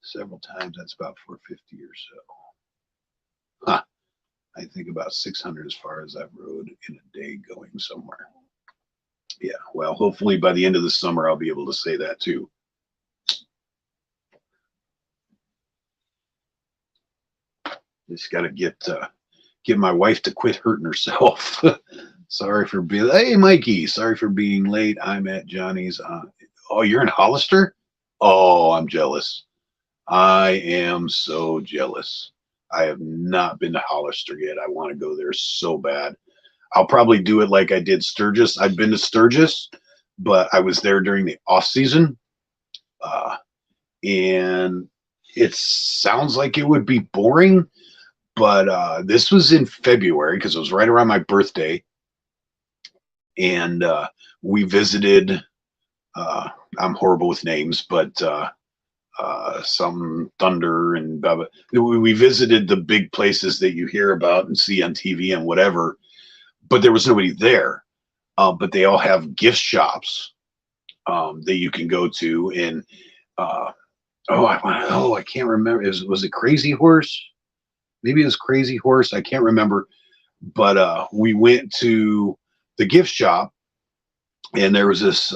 several times. That's about 450 or so. Huh. I think about 600 as far as I've rode in a day going somewhere. Yeah, well, hopefully by the end of the summer, I'll be able to say that too. Just got to get my wife to quit hurting herself. Sorry for being, hey, Mikey, sorry for being late. I'm at Johnny's. Oh, you're in Hollister? Oh, I'm jealous. I am so jealous. I have not been to Hollister yet. I want to go there so bad. I'll probably do it like I did Sturgis. I've been to Sturgis, but I was there during the off season. And it sounds like it would be boring, but this was in February because it was right around my birthday. And we visited, I'm horrible with names, but some Thunder and blah, blah. We visited the big places that you hear about and see on TV and whatever, but there was nobody there. But they all have gift shops that you can go to. And I can't remember. Was it Crazy Horse? Maybe it was Crazy Horse. I can't remember. But we went to the gift shop, and there was this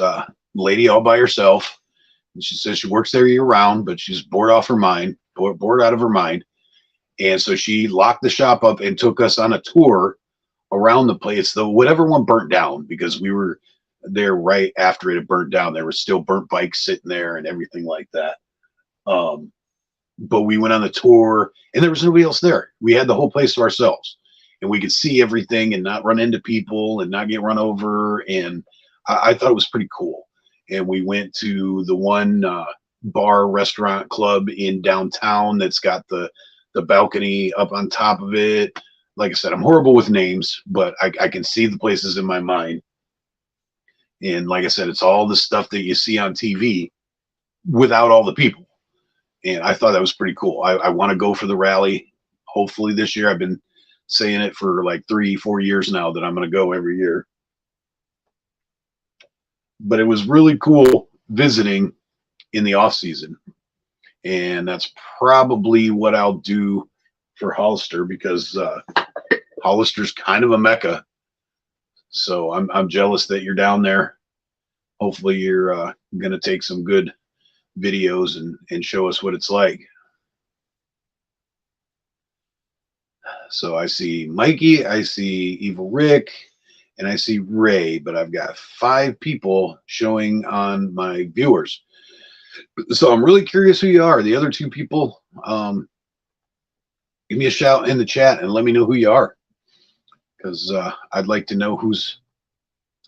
lady all by herself. And she says she works there year round, but she's bored off her mind, bored out of her mind. And so she locked the shop up and took us on a tour around the place, though whatever one burnt down, because we were there right after it had burnt down. There were still burnt bikes sitting there and everything like that. But we went on the tour and there was nobody else there. We had the whole place to ourselves and we could see everything and not run into people and not get run over. And I thought it was pretty cool. And we went to the one bar, restaurant, club in downtown that's got the balcony up on top of it. Like I said, I'm horrible with names, but I can see the places in my mind. And like I said, it's all the stuff that you see on TV without all the people. And I thought that was pretty cool. I want to go for the rally. Hopefully this year. I've been saying it for like 3-4 years now that I'm going to go every year. But it was really cool visiting in the off season. And that's probably what I'll do for Hollister, because Hollister's kind of a mecca. So I'm jealous that you're down there. Hopefully you're going to take some good videos and show us what it's like. So I see Mikey, I see Evil Rick, and I see Ray, but I've got 5 people showing on my viewers. So I'm really curious who you are. The other 2 people, give me a shout in the chat and let me know who you are, because I'd like to know who's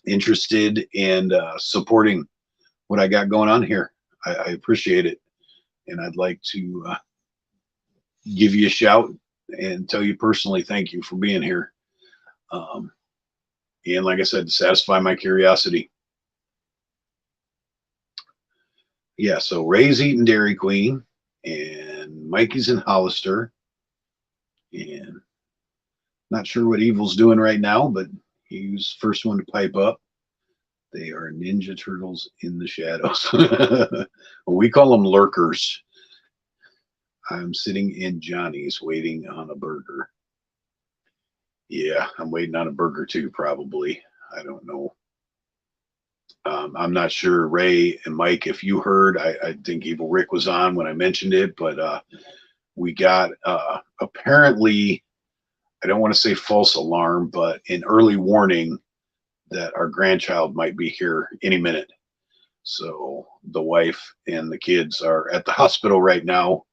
interested in supporting what I got going on here. I appreciate it, and I'd like to give you a shout and tell you personally thank you for being here. And like I said, to satisfy my curiosity. Yeah, so Ray's eating Dairy Queen, and Mikey's in Hollister, and not sure what Evil's doing right now, but he was the first one to pipe up. They are Ninja Turtles in the shadows. We call them lurkers. I'm sitting in Johnny's waiting on a burger. Yeah, I'm waiting on a burger too, probably. I don't know. I'm not sure, Ray and Mike, if you heard. I think Evil Rick was on when I mentioned it, but we got apparently, I don't want to say false alarm, but an early warning that our grandchild might be here any minute. So the wife and the kids are at the hospital right now,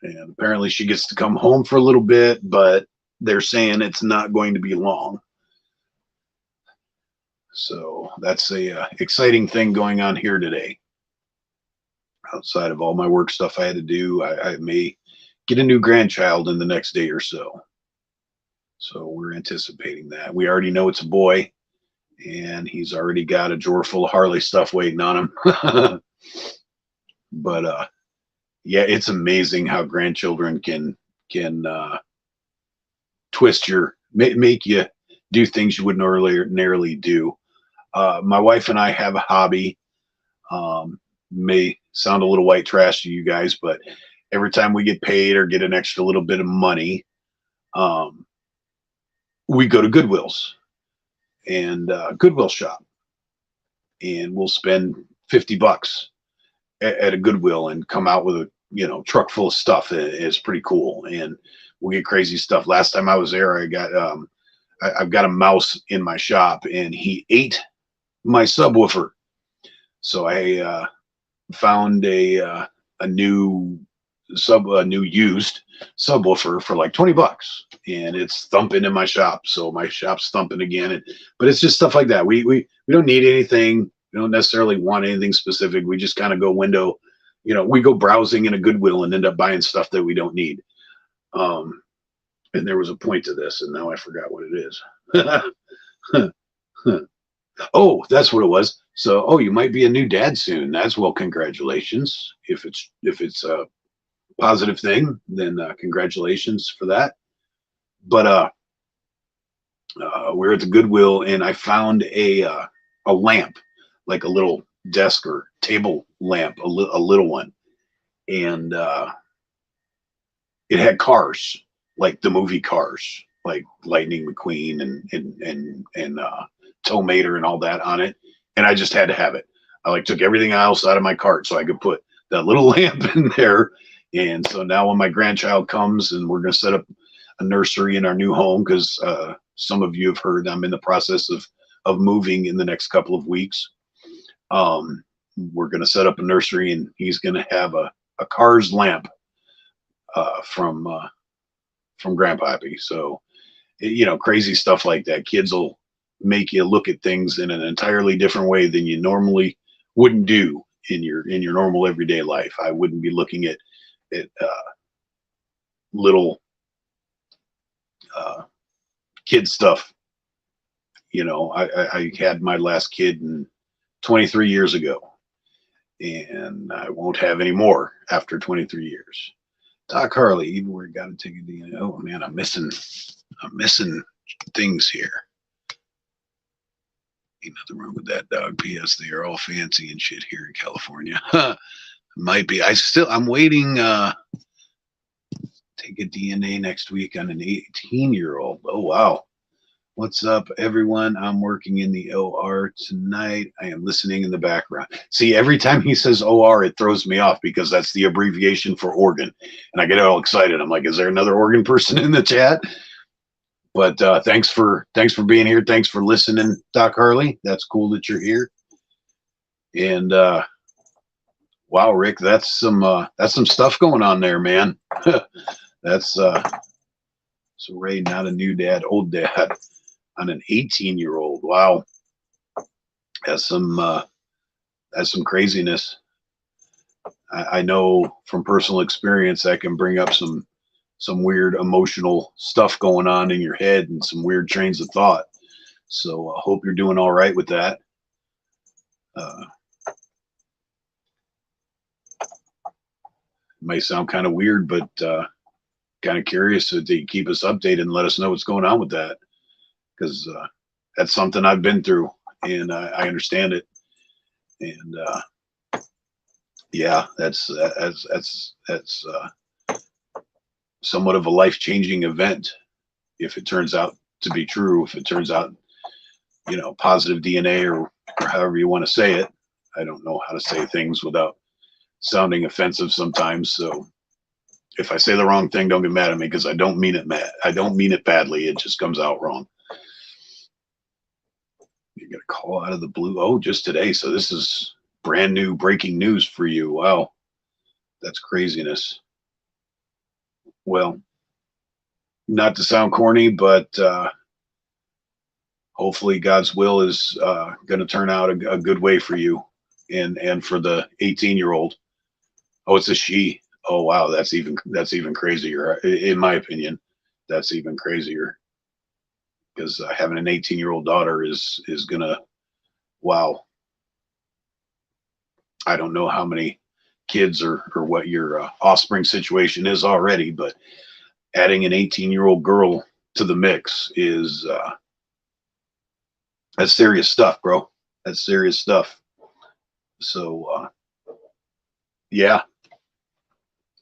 and apparently she gets to come home for a little bit, but they're saying it's not going to be long. So that's a exciting thing going on here today. Outside of all my work stuff I had to do, I may get a new grandchild in the next day or so. So we're anticipating that. We already know it's a boy, and he's already got a drawer full of Harley stuff waiting on him. But yeah, it's amazing how grandchildren can twist make you do things you wouldn't ordinarily do. My wife and I have a hobby. May sound a little white trash to you guys, but every time we get paid or get an extra little bit of money, we go to Goodwill's and Goodwill shop, and we'll spend $50 at a Goodwill and come out with a truck full of stuff. It's pretty cool, and we'll get crazy stuff. Last time I was there, I got I've got a mouse in my shop, and he ate my subwoofer. So I found a new used subwoofer for like $20, and it's thumping in my shop. So my shop's thumping again. But it's just stuff like that. We don't need anything. We don't necessarily want anything specific. We just kind of go we go browsing in a Goodwill and end up buying stuff that we don't need. And there was a point to this, and now I forgot what it is. Oh, that's what it was. So, you might be a new dad soon. That's, well, congratulations. If it's a positive thing, then congratulations for that. But we're at the Goodwill, and I found a lamp, like a little desk or table lamp, a little one, and it had cars, like the movie Cars, like Lightning McQueen and Tow Mater and all that on it. And I just had to have it. I like took everything else out of my cart so I could put that little lamp in there. And so now when my grandchild comes and we're going to set up a nursery in our new home, because some of you have heard I'm in the process of moving in the next couple of weeks. We're going to set up a nursery, and he's going to have a Cars lamp from Grandpappy. So, you know, crazy stuff like that. Kids will make you look at things in an entirely different way than you normally wouldn't do in your normal everyday life. I wouldn't be looking at little kid stuff. You know, I had my last kid 23 years ago, and I won't have any more after 23 years. Doc Harley, even where he got to take a DNA. Oh man, I'm missing things here. Ain't nothing wrong with that, dog. P.S. They are all fancy and shit here in California. Might be. I'm waiting. Take a DNA next week on an 18-year-old. Oh wow. What's up, everyone? I'm working in the OR tonight. I am listening in the background. See, every time he says OR, it throws me off because that's the abbreviation for organ. And I get all excited. I'm like, is there another organ person in the chat? But thanks for being here. Thanks for listening, Doc Harley. That's cool that you're here. And wow, Rick, that's some stuff going on there, man. That's so Ray, not a new dad, old dad. On an 18-year-old. Wow. That's some craziness. I know from personal experience that can bring up some weird emotional stuff going on in your head and some weird trains of thought. So I hope you're doing all right with that. It may sound kind of weird, but kind of curious so that you keep us updated and let us know what's going on with that. Because that's something I've been through, and I understand it. And yeah, that's somewhat of a life-changing event if it turns out to be true. If it turns out, you know, positive DNA or however you want to say it. I don't know how to say things without sounding offensive sometimes. So if I say the wrong thing, don't get mad at me because I don't mean it mad. I don't mean it badly. It just comes out wrong. You get a call out of the blue. Oh, just today. So this is brand new breaking news for you. Wow. That's craziness. Well, not to sound corny, but hopefully God's will is going to turn out a good way for you and for the 18-year-old. Oh, it's a she. Oh, wow. That's even crazier. In my opinion, that's even crazier. Because having an 18-year-old daughter is gonna, wow. I don't know how many kids or what your offspring situation is already, but adding an 18-year-old girl to the mix is that's serious stuff, bro. That's serious stuff. So yeah,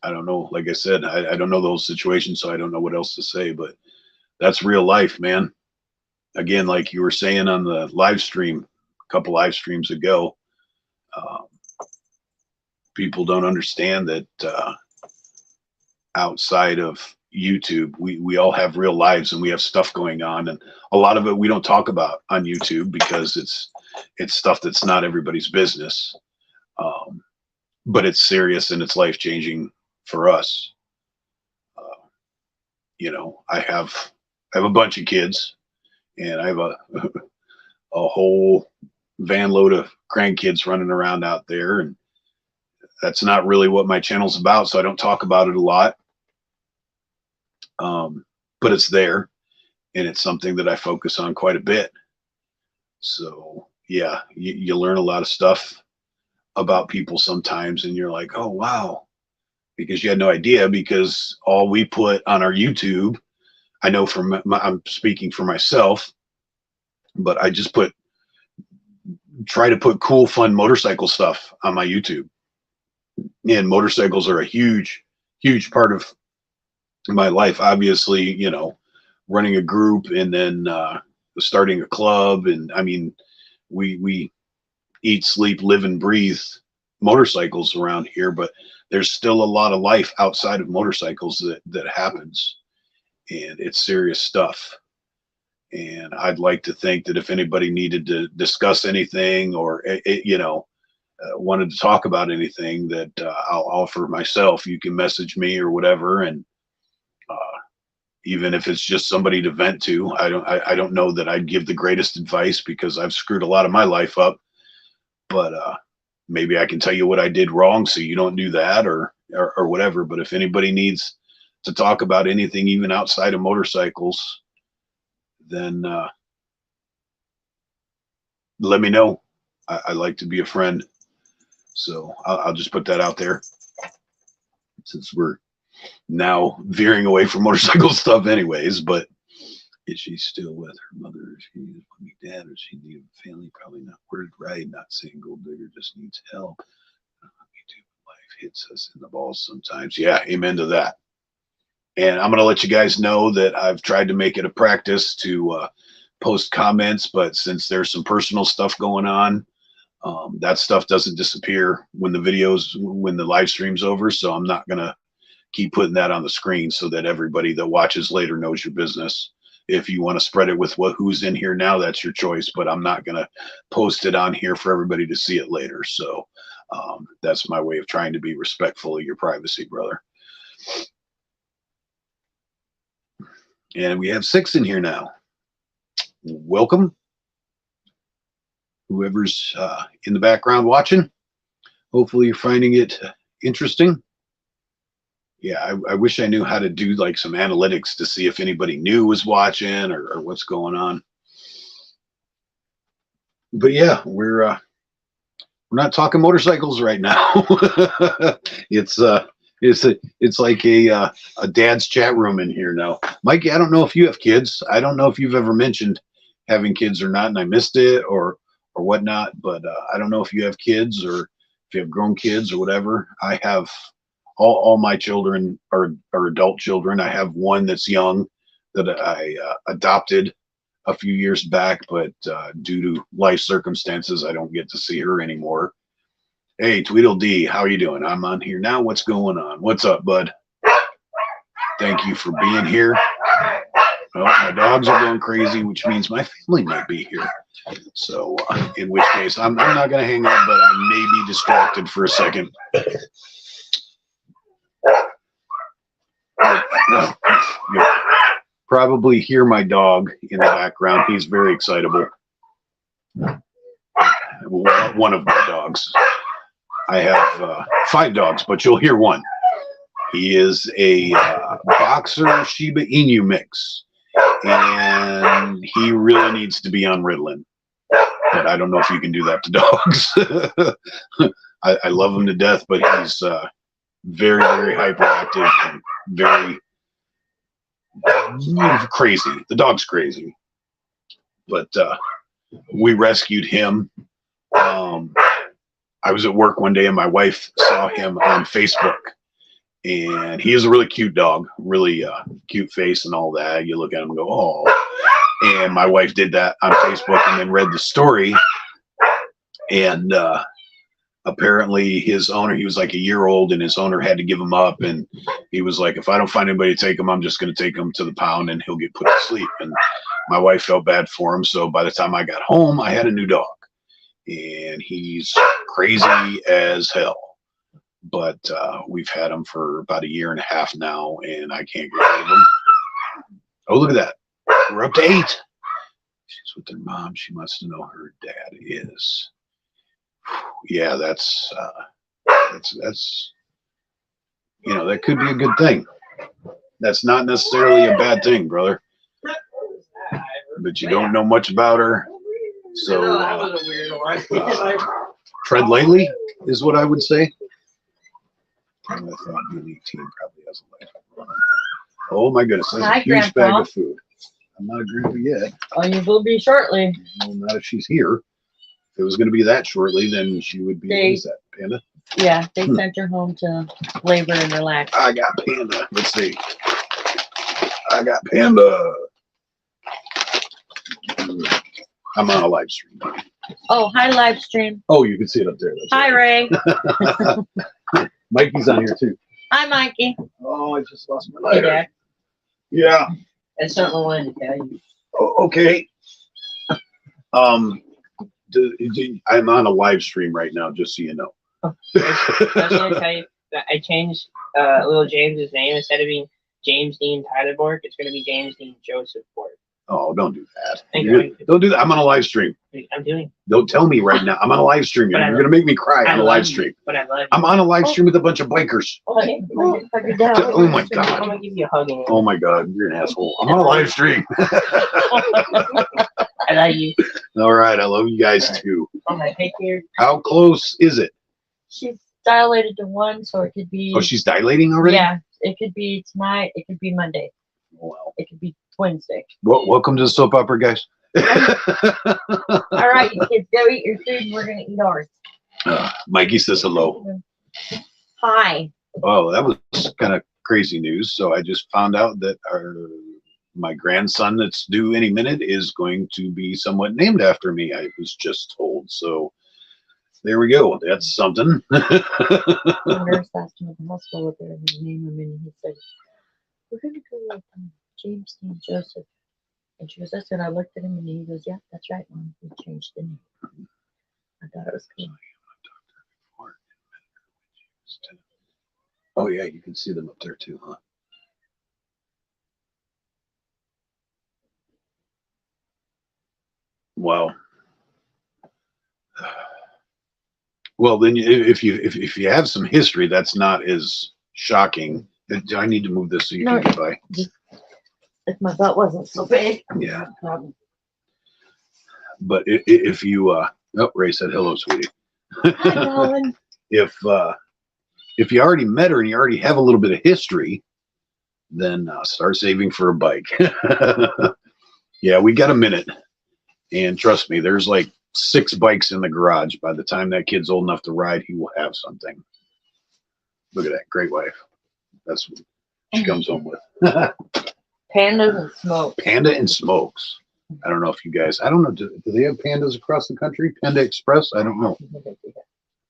I don't know. Like I said, I don't know those situations, so I don't know what else to say. But that's real life, man. Again, like you were saying on the live stream, a couple live streams ago, people don't understand that outside of YouTube, we all have real lives and we have stuff going on, and a lot of it we don't talk about on YouTube because it's stuff that's not everybody's business, but it's serious and it's life changing for us. You know, I have a bunch of kids. And I have a whole van load of grandkids running around out there. And that's not really what my channel's about. So I don't talk about it a lot. But it's there. And it's something that I focus on quite a bit. So yeah, you learn a lot of stuff about people sometimes. And you're like, oh, wow. Because you had no idea, because all we put on our YouTube, I know I'm speaking for myself, but I just try to put cool, fun motorcycle stuff on my YouTube. And motorcycles are a huge, huge part of my life. Obviously, you know, running a group and then starting a club. And I mean, we eat, sleep, live, and breathe motorcycles around here, but there's still a lot of life outside of motorcycles that happens, and it's serious stuff. And I'd like to think that if anybody needed to discuss anything or wanted to talk about anything, that I'll offer myself. You can message me or whatever, and even if it's just somebody to vent to. I don't know that I'd give the greatest advice because I've screwed a lot of my life up, but maybe I can tell you what I did wrong so you don't do that, or whatever. But if anybody needs to talk about anything, even outside of motorcycles, then let me know. I like to be a friend. So I'll just put that out there, since we're now veering away from motorcycle stuff anyways. But is she still with her mother? Is she with me, dad? Or she need a family? Probably not worded right. Not saying gold digger, just needs help. Me too. Life hits us in the balls sometimes. Yeah, amen to that. And I'm going to let you guys know that I've tried to make it a practice to post comments, but since there's some personal stuff going on, that stuff doesn't disappear when the live stream's over. So I'm not going to keep putting that on the screen so that everybody that watches later knows your business. If you want to spread it with who's in here now, that's your choice, but I'm not going to post it on here for everybody to see it later. So that's my way of trying to be respectful of your privacy, brother. And we have 6 in here now. Welcome. Whoever's in the background watching, hopefully you're finding it interesting. Yeah, I wish I knew how to do like some analytics to see if anybody new was watching or what's going on. But yeah, we're not talking motorcycles right now. It's like a dad's chat room in here now. Mikey, I don't know if you have kids. I don't know if you've ever mentioned having kids or not, and I missed it or whatnot. But I don't know if you have kids or if you have grown kids or whatever. I have all my children are adult children. I have one that's young that I adopted a few years back, but due to life circumstances, I don't get to see her anymore. Hey, Tweedledee, how are you doing? I'm on here now. What's going on? What's up, bud? Thank you for being here. Well, my dogs are going crazy, which means my family might be here. So in which case, I'm not going to hang up, but I may be distracted for a second. You'll probably hear my dog in the background. He's very excitable. One of my dogs. I have 5 dogs, but you'll hear one. He is a boxer Shiba Inu mix, and he really needs to be on Ritalin. But I don't know if you can do that to dogs. I love him to death, but he's very, very hyperactive and very crazy. The dog's crazy. But we rescued him. I was at work one day and my wife saw him on Facebook, and he is a really cute dog, really cute face and all that. You look at him and go, oh. And my wife did that on Facebook and then read the story. And apparently his owner, he was like a year old, and his owner had to give him up. And he was like, if I don't find anybody to take him, I'm just going to take him to the pound and he'll get put to sleep. And my wife felt bad for him. So by the time I got home, I had a new dog. And he's crazy as hell. But we've had him for about 1.5 years now, and I can't get rid of him. Oh, look at that. We're up to 8. She's with her mom. She wants to know who her dad is. Yeah, that's that could be a good thing. That's not necessarily a bad thing, brother. But you don't know much about her. So tread lightly is what I would say. I thought the team probably has a life of running. Oh my goodness, that's a huge bag of food. I'm not a grandpa yet. Oh, you will be shortly. Well, not if she's here. If it was going to be that shortly, then she would be. What is that, Panda? Yeah, they sent her home to labor and relax. I got Panda. Let's see. I got Panda. I'm on a live stream. Oh, hi, live stream. Oh, you can see it up there. That's Hi, Ray. right. Mikey's on here too. Hi, Mikey. Oh, I just lost my Hey, lighter. Dad. Yeah. That's something I wanted to tell you. Oh, okay. I'm on a live stream right now, just so you know. I was gonna tell you that I changed little James's name. Instead of being James Dean Tyler Bork, it's gonna be James Dean Joseph Bork. Oh, don't do that. I'm going to. Don't do that. I'm on a live stream. I'm doing. Don't tell me right now. I'm on a live stream. But You're I going to make me cry I on a love live you, stream. but I love you. I'm on a live stream with a bunch of bikers. Okay. Oh my I'm God. gonna give you a hug. Oh my God. You're an asshole. I'm on a live stream. I love you. All right. I love you guys too. Okay, take care. How close is it? She's dilated to 1, so it could be. Oh, she's dilating already? Yeah, it could be tonight. It could be Monday. Wow. It could be Wednesday. Well, welcome to the soap opera, guys. All right, you kids, go eat your food, and we're gonna eat ours. Mikey says hello. Hi. Oh, that was kind of crazy news. So I just found out that my grandson that's due any minute is going to be somewhat named after me. I was just told. So there we go. That's something. The nurse asked him at the hospital what they're gonna name him, and he said, "We're gonna go with James Dean Joseph." And she goes, "That's it." I looked at him, and he goes, "Yeah, that's right, Mom. We changed the name." I thought it was cool. Oh yeah, you can see them up there too, huh? Wow. Well, then if you have some history, that's not as shocking. Do I need to move this so you No. can get by? If my butt wasn't so big. Yeah. Problem. But if you oh, Ray said hello, sweetie. Hi, darling. If you already met her and you already have a little bit of history, then start saving for a bike. Yeah, we got a minute, and trust me, there's like 6 bikes in the garage. By the time that kid's old enough to ride, he will have something. Look at that, great wife. That's what she comes home with. Pandas and smoke. Panda and smokes. I don't know if you guys, I don't know, do they have pandas across the country? Panda Express? I don't know.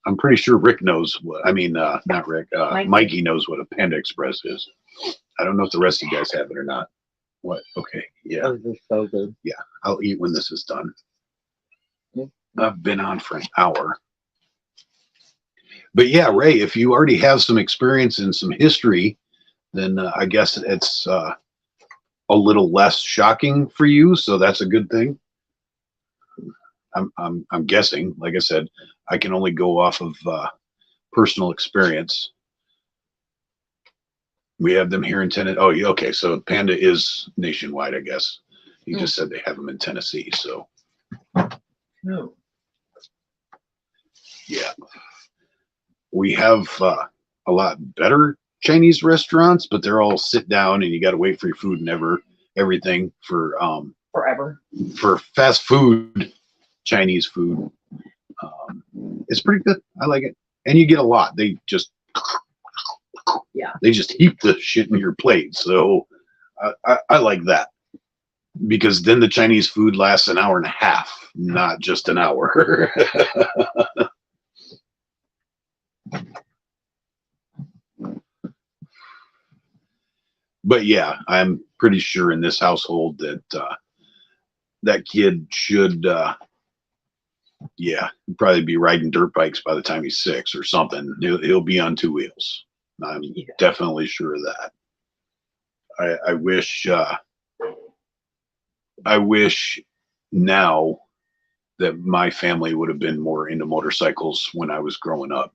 I'm pretty sure Rick knows what, I mean, not Rick, Mikey knows what a Panda Express is. I don't know if the rest of you guys have it or not. What? Okay. Yeah. This is so good. Yeah. I'll eat when this is done. Yeah. I've been on for an hour. But yeah, Ray, if you already have some experience and some history, then I guess it's a little less shocking for you. So that's a good thing. I'm guessing, like I said, I can only go off of personal experience. We have them here in Tennessee. Oh, yeah, okay. So Panda is nationwide, I guess. You just said they have them in Tennessee. So, No. yeah. We have a lot better Chinese restaurants, but they're all sit down and you got to wait for your food and everything for Forever. for fast food, Chinese food. It's pretty good. I like it. And you get a lot. They just heap the shit in your plate. So I like that, because then the Chinese food lasts an hour and a half, not just an hour. But yeah, I'm pretty sure in this household that that kid should probably be riding dirt bikes by the time he's 6 or something. He'll be on 2 wheels. I'm definitely sure of that. I wish now that my family would have been more into motorcycles when I was growing up.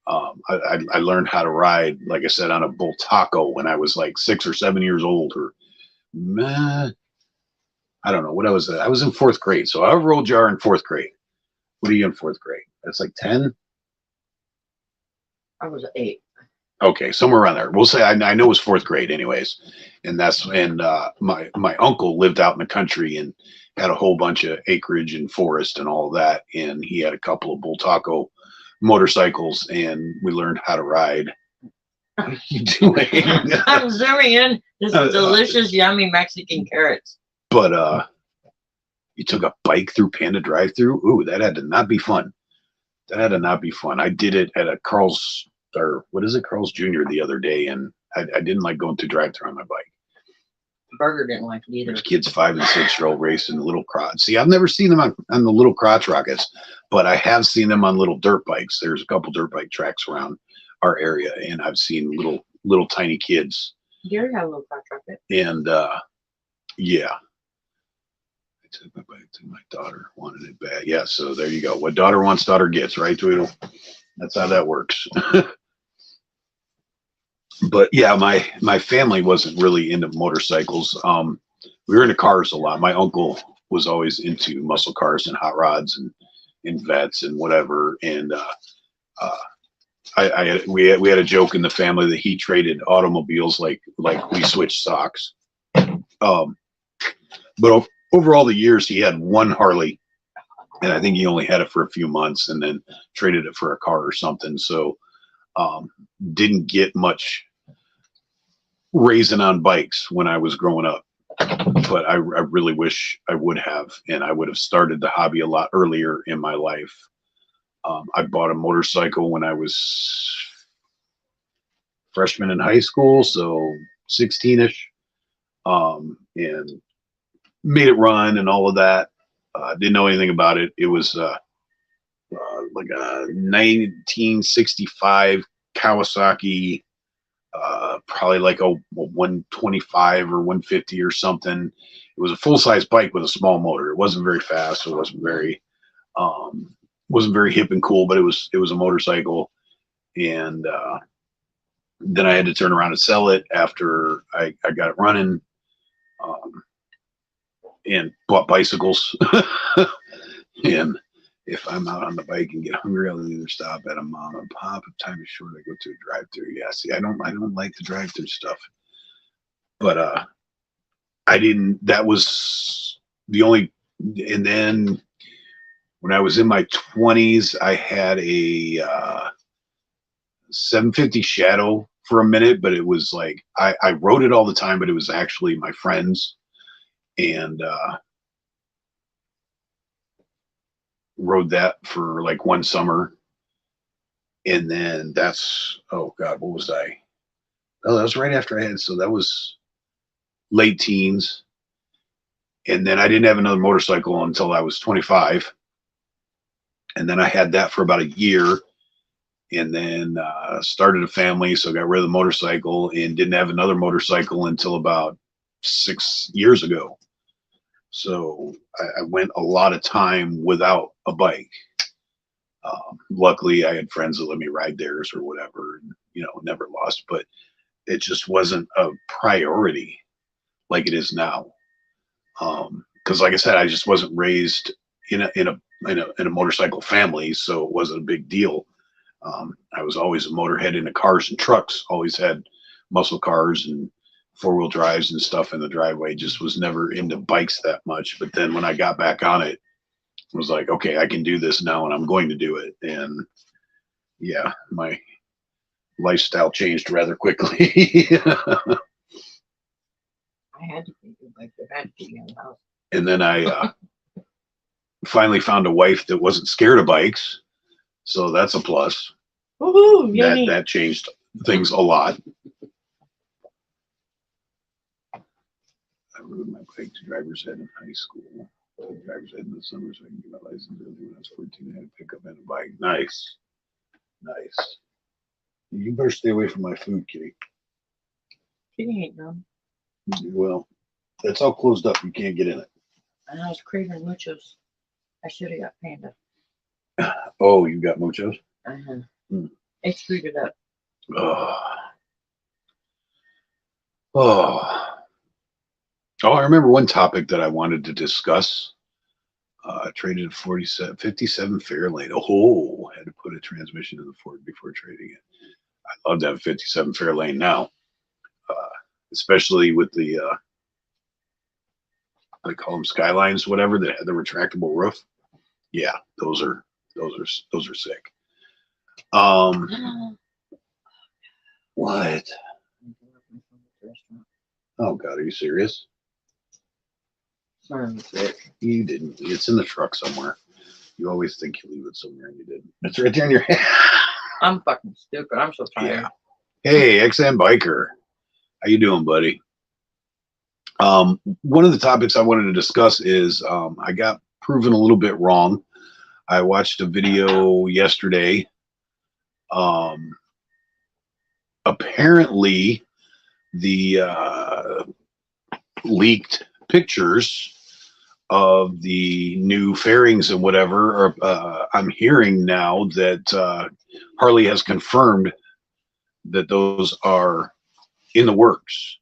I learned how to ride, like I said, on a bull taco when I was like 6 or 7 years old, or I don't know what I was. I was in 4th grade, so however old you are in 4th grade. What are you in 4th grade? That's like 10. I was 8. Okay, somewhere around there. We'll say I know it was 4th grade, anyways. And my uncle lived out in the country and had a whole bunch of acreage and forest and all that, and he had a couple of bull taco motorcycles, and we learned how to ride. What are you doing? I'm zooming in. This is delicious, yummy Mexican carrots. But You took a bike through Panda drive-through. Ooh, that had to not be fun. That had to not be fun. I did it at a Carl's, or what is it, Carl's Jr. the other day, and I didn't like going through drive-through on my bike. Burger didn't like it either. There's kids 5 and 6-year-old racing little crotch. See, I've never seen them on the little crotch rockets, but I have seen them on little dirt bikes. There's a couple dirt bike tracks around our area, and I've seen little tiny kids. Gary had a little crotch rocket. And yeah, I took my bike to my daughter. Wanted it bad. Yeah, so there you go. What daughter wants, daughter gets. Right, Tweedle? That's how that works. But yeah, my family wasn't really into motorcycles. We were into cars a lot. My uncle was always into muscle cars and hot rods and vets and whatever. And we had a joke in the family that he traded automobiles like we switched socks. But over all the years, he had one Harley, and I think he only had it for a few months, and then traded it for a car or something. So didn't get much raising on bikes when I was growing up, but I really wish I would have, and I would have started the hobby a lot earlier in my life. I bought a motorcycle when I was freshman in high school, so 16-ish, and made it run and all of that. Didn't know anything about it. It was like a 1965 Kawasaki, probably like a 125 or 150 or something. It was a full-size bike with a small motor. It wasn't very fast. It wasn't very hip and cool, but it was a motorcycle. And then I had to turn around and sell it after I got it running, and bought bicycles. And if I'm out on the bike and get hungry, I'll either stop at a mom and pop. If time is short, I go to a drive-through. Yeah, see, I don't like the drive-through stuff. But I didn't. That was the only. And then when I was in my 20s, I had a 750 Shadow for a minute, but it was like I rode it all the time, but it was actually my friend's, and rode that for like one summer. And then oh God, what was I? Oh, that was right after I had, so that was late teens. And then I didn't have another motorcycle until I was 25. And then I had that for about a year, and then started a family. So got rid of the motorcycle and didn't have another motorcycle until about 6 years ago. So I went a lot of time without a bike. Luckily, I had friends that let me ride theirs or whatever, and, never lost. But it just wasn't a priority like it is now. Because, like I said, I just wasn't raised in a motorcycle family, so it wasn't a big deal. I was always a motorhead into cars and trucks. Always had muscle cars and 4-wheel drives and stuff in the driveway. Just was never into bikes that much. But then when I got back on it, I was like, okay, I can do this now, and I'm going to do it. And yeah, my lifestyle changed rather quickly. I had to think of like the bad thing in the house. And then I finally found a wife that wasn't scared of bikes, so that's a plus. Woohoo! Yummy. That changed things a lot. I rode my bike to driver's ed in high school. Driver's ed in the summer, so I can get my license early. When I was 14, I had to pick up and a bike. Nice. You better stay away from my food, Kitty. Kitty ain't none. Well, that's all closed up. You can't get in it. And I was craving muchos. I should have got Panda. Oh, you got muchos? They screwed it up. Oh, I remember one topic that I wanted to discuss. Traded a 57 Fairlane. Oh, had to put a transmission in the Ford before trading it. I'd love to have a 57 Fairlane now, especially with the they call them Skylines, whatever, that had the retractable roof. Yeah, those are sick. What? Oh God, are you serious? That's it. You didn't. It's in the truck somewhere. You always think you leave it somewhere and you didn't. It's right there in your hand. I'm fucking stupid. I'm so tired. Yeah. Hey, XM Biker. How you doing, buddy? One of the topics I wanted to discuss is I got proven a little bit wrong. I watched a video yesterday. Apparently, the leaked pictures of the new fairings and whatever, I'm hearing now that Harley has confirmed that those are in the works.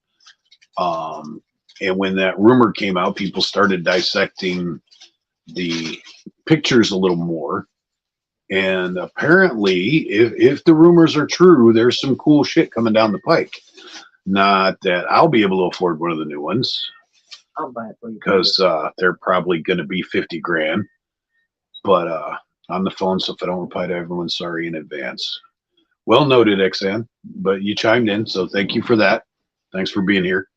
And when that rumor came out, people started dissecting the pictures a little more. And apparently, if the rumors are true, there's some cool shit coming down the pike. Not that I'll be able to afford one of the new ones, I'll buy it for you. because they're probably going to be 50 grand. But on the phone, so if I don't reply to everyone, sorry in advance. Well noted, XN, but you chimed in, so thank you for that. Thanks for being here.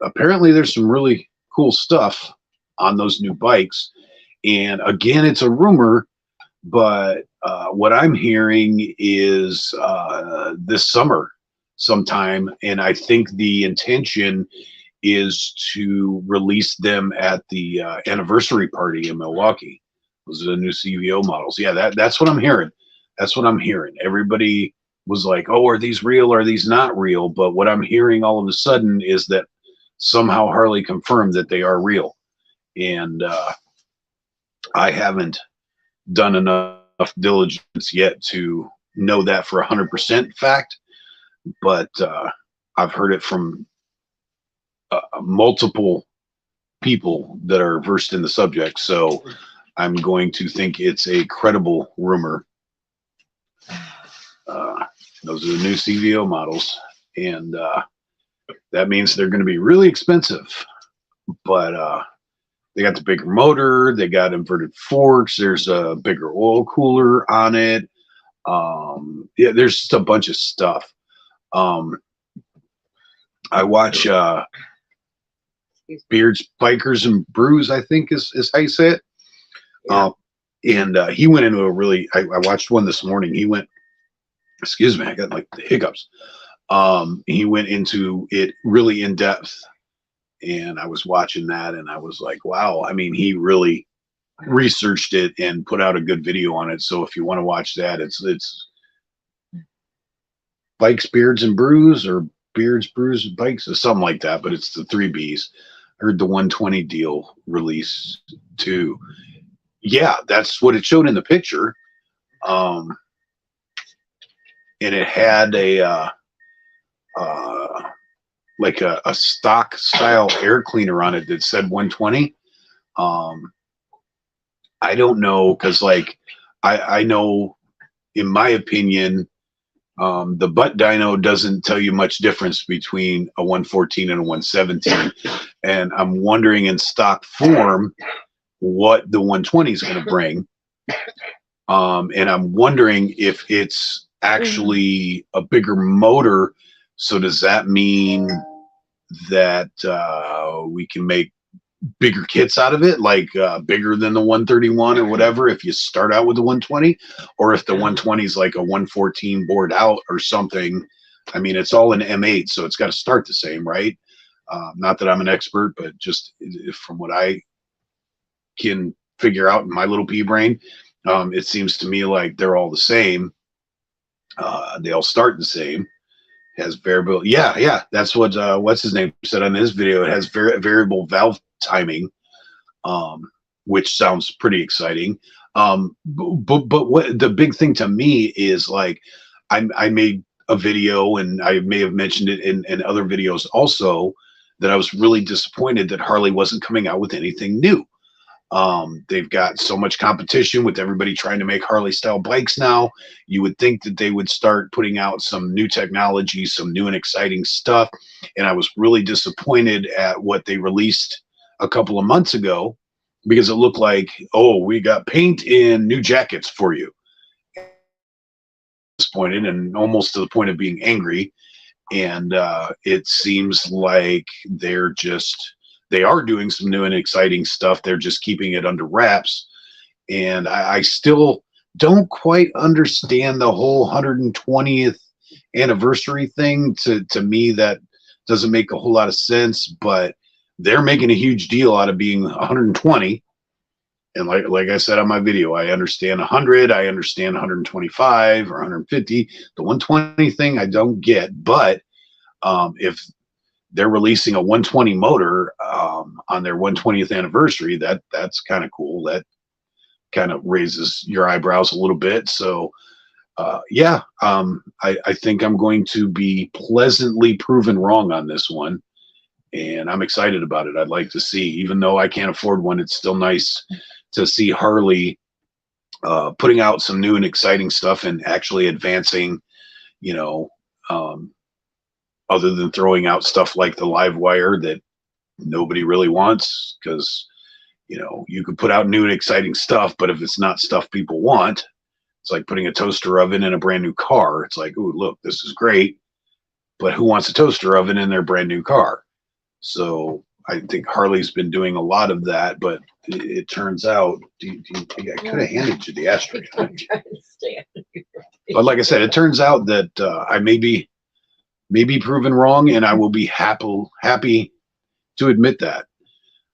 Apparently, there's some really cool stuff on those new bikes. And again, it's a rumor, but what I'm hearing is this summer sometime. And I think the intention is to release them at the anniversary party in Milwaukee. Those are the new CVO models. Yeah, that's what I'm hearing. That's what I'm hearing. Everybody was like, oh, are these real? Are these not real? But what I'm hearing all of a sudden is that somehow Harley confirmed that they are real. And I haven't done enough diligence yet to know that for 100% fact, but I've heard it from multiple people that are versed in the subject. So I'm going to think it's a credible rumor. Those are the new CVO models, and that means they're going to be really expensive. But they got the bigger motor, they got inverted forks, there's a bigger oil cooler on it. Yeah, there's just a bunch of stuff. I watch Beards, Bikers, and Brews, I think is how you say it. Yeah. And he went into a really, I watched one this morning. He went, excuse me, I got like the hiccups. He went into it really in depth. And I was watching that and I was like, wow, I mean, he really researched it and put out a good video on it. So if you want to watch that, it's Bikes, Beards, and Brews, or Beards, Brews, Bikes, or something like that. But it's the 3 Bs. I heard the 120 deal release too. Yeah, that's what it showed in the picture. And it had a like a stock style air cleaner on it that said 120. I don't know, because like I know, in my opinion, the butt dyno doesn't tell you much difference between a 114 and a 117. And I'm wondering in stock form what the 120 is going to bring. And I'm wondering if it's actually a bigger motor. So does that mean that we can make bigger kits out of it, like bigger than the 131 or whatever, if you start out with the 120, or if the 120 is like a 114 bored out or something? I mean, it's all in M8, so it's got to start the same, right? Not that I'm an expert, but just from what I can figure out in my little pea brain, it seems to me like they're all the same. They all start the same. Has variable, yeah, that's what what's his name said on his video. It has variable valve timing, which sounds pretty exciting. But what the big thing to me is, like, I made a video, and I may have mentioned it in other videos also, that I was really disappointed that Harley wasn't coming out with anything new. They've got so much competition with everybody trying to make Harley style bikes now. You would think that they would start putting out some new technology, some new and exciting stuff. And I was really disappointed at what they released a couple of months ago, because it looked like, oh, we got paint and new jackets for you. Disappointed, and almost to the point of being angry. And it seems like they're just they are doing some new and exciting stuff. They're just keeping it under wraps. And I still don't quite understand the whole 120th anniversary thing. To me, that doesn't make a whole lot of sense, but they're making a huge deal out of being 120. And like I said on my video, I understand 100, I understand 125 or 150. The 120 thing I don't get, but if they're releasing a 120 motor on their 120th anniversary, that's kind of cool. That kind of raises your eyebrows a little bit. So yeah, I think I'm going to be pleasantly proven wrong on this one, and I'm excited about it. I'd like to see, even though I can't afford one, it's still nice to see Harley putting out some new and exciting stuff and actually advancing, you know, other than throwing out stuff like the live wire that nobody really wants, because, you know, you could put out new and exciting stuff, but if it's not stuff people want, it's like putting a toaster oven in a brand new car. It's like, oh, look, this is great, but who wants a toaster oven in their brand new car? So I think Harley's been doing a lot of that, but it turns out, I could have handed you the ashtray. I'm trying to stay. But like I said, it turns out that I may be proven wrong, and I will be happy to admit that.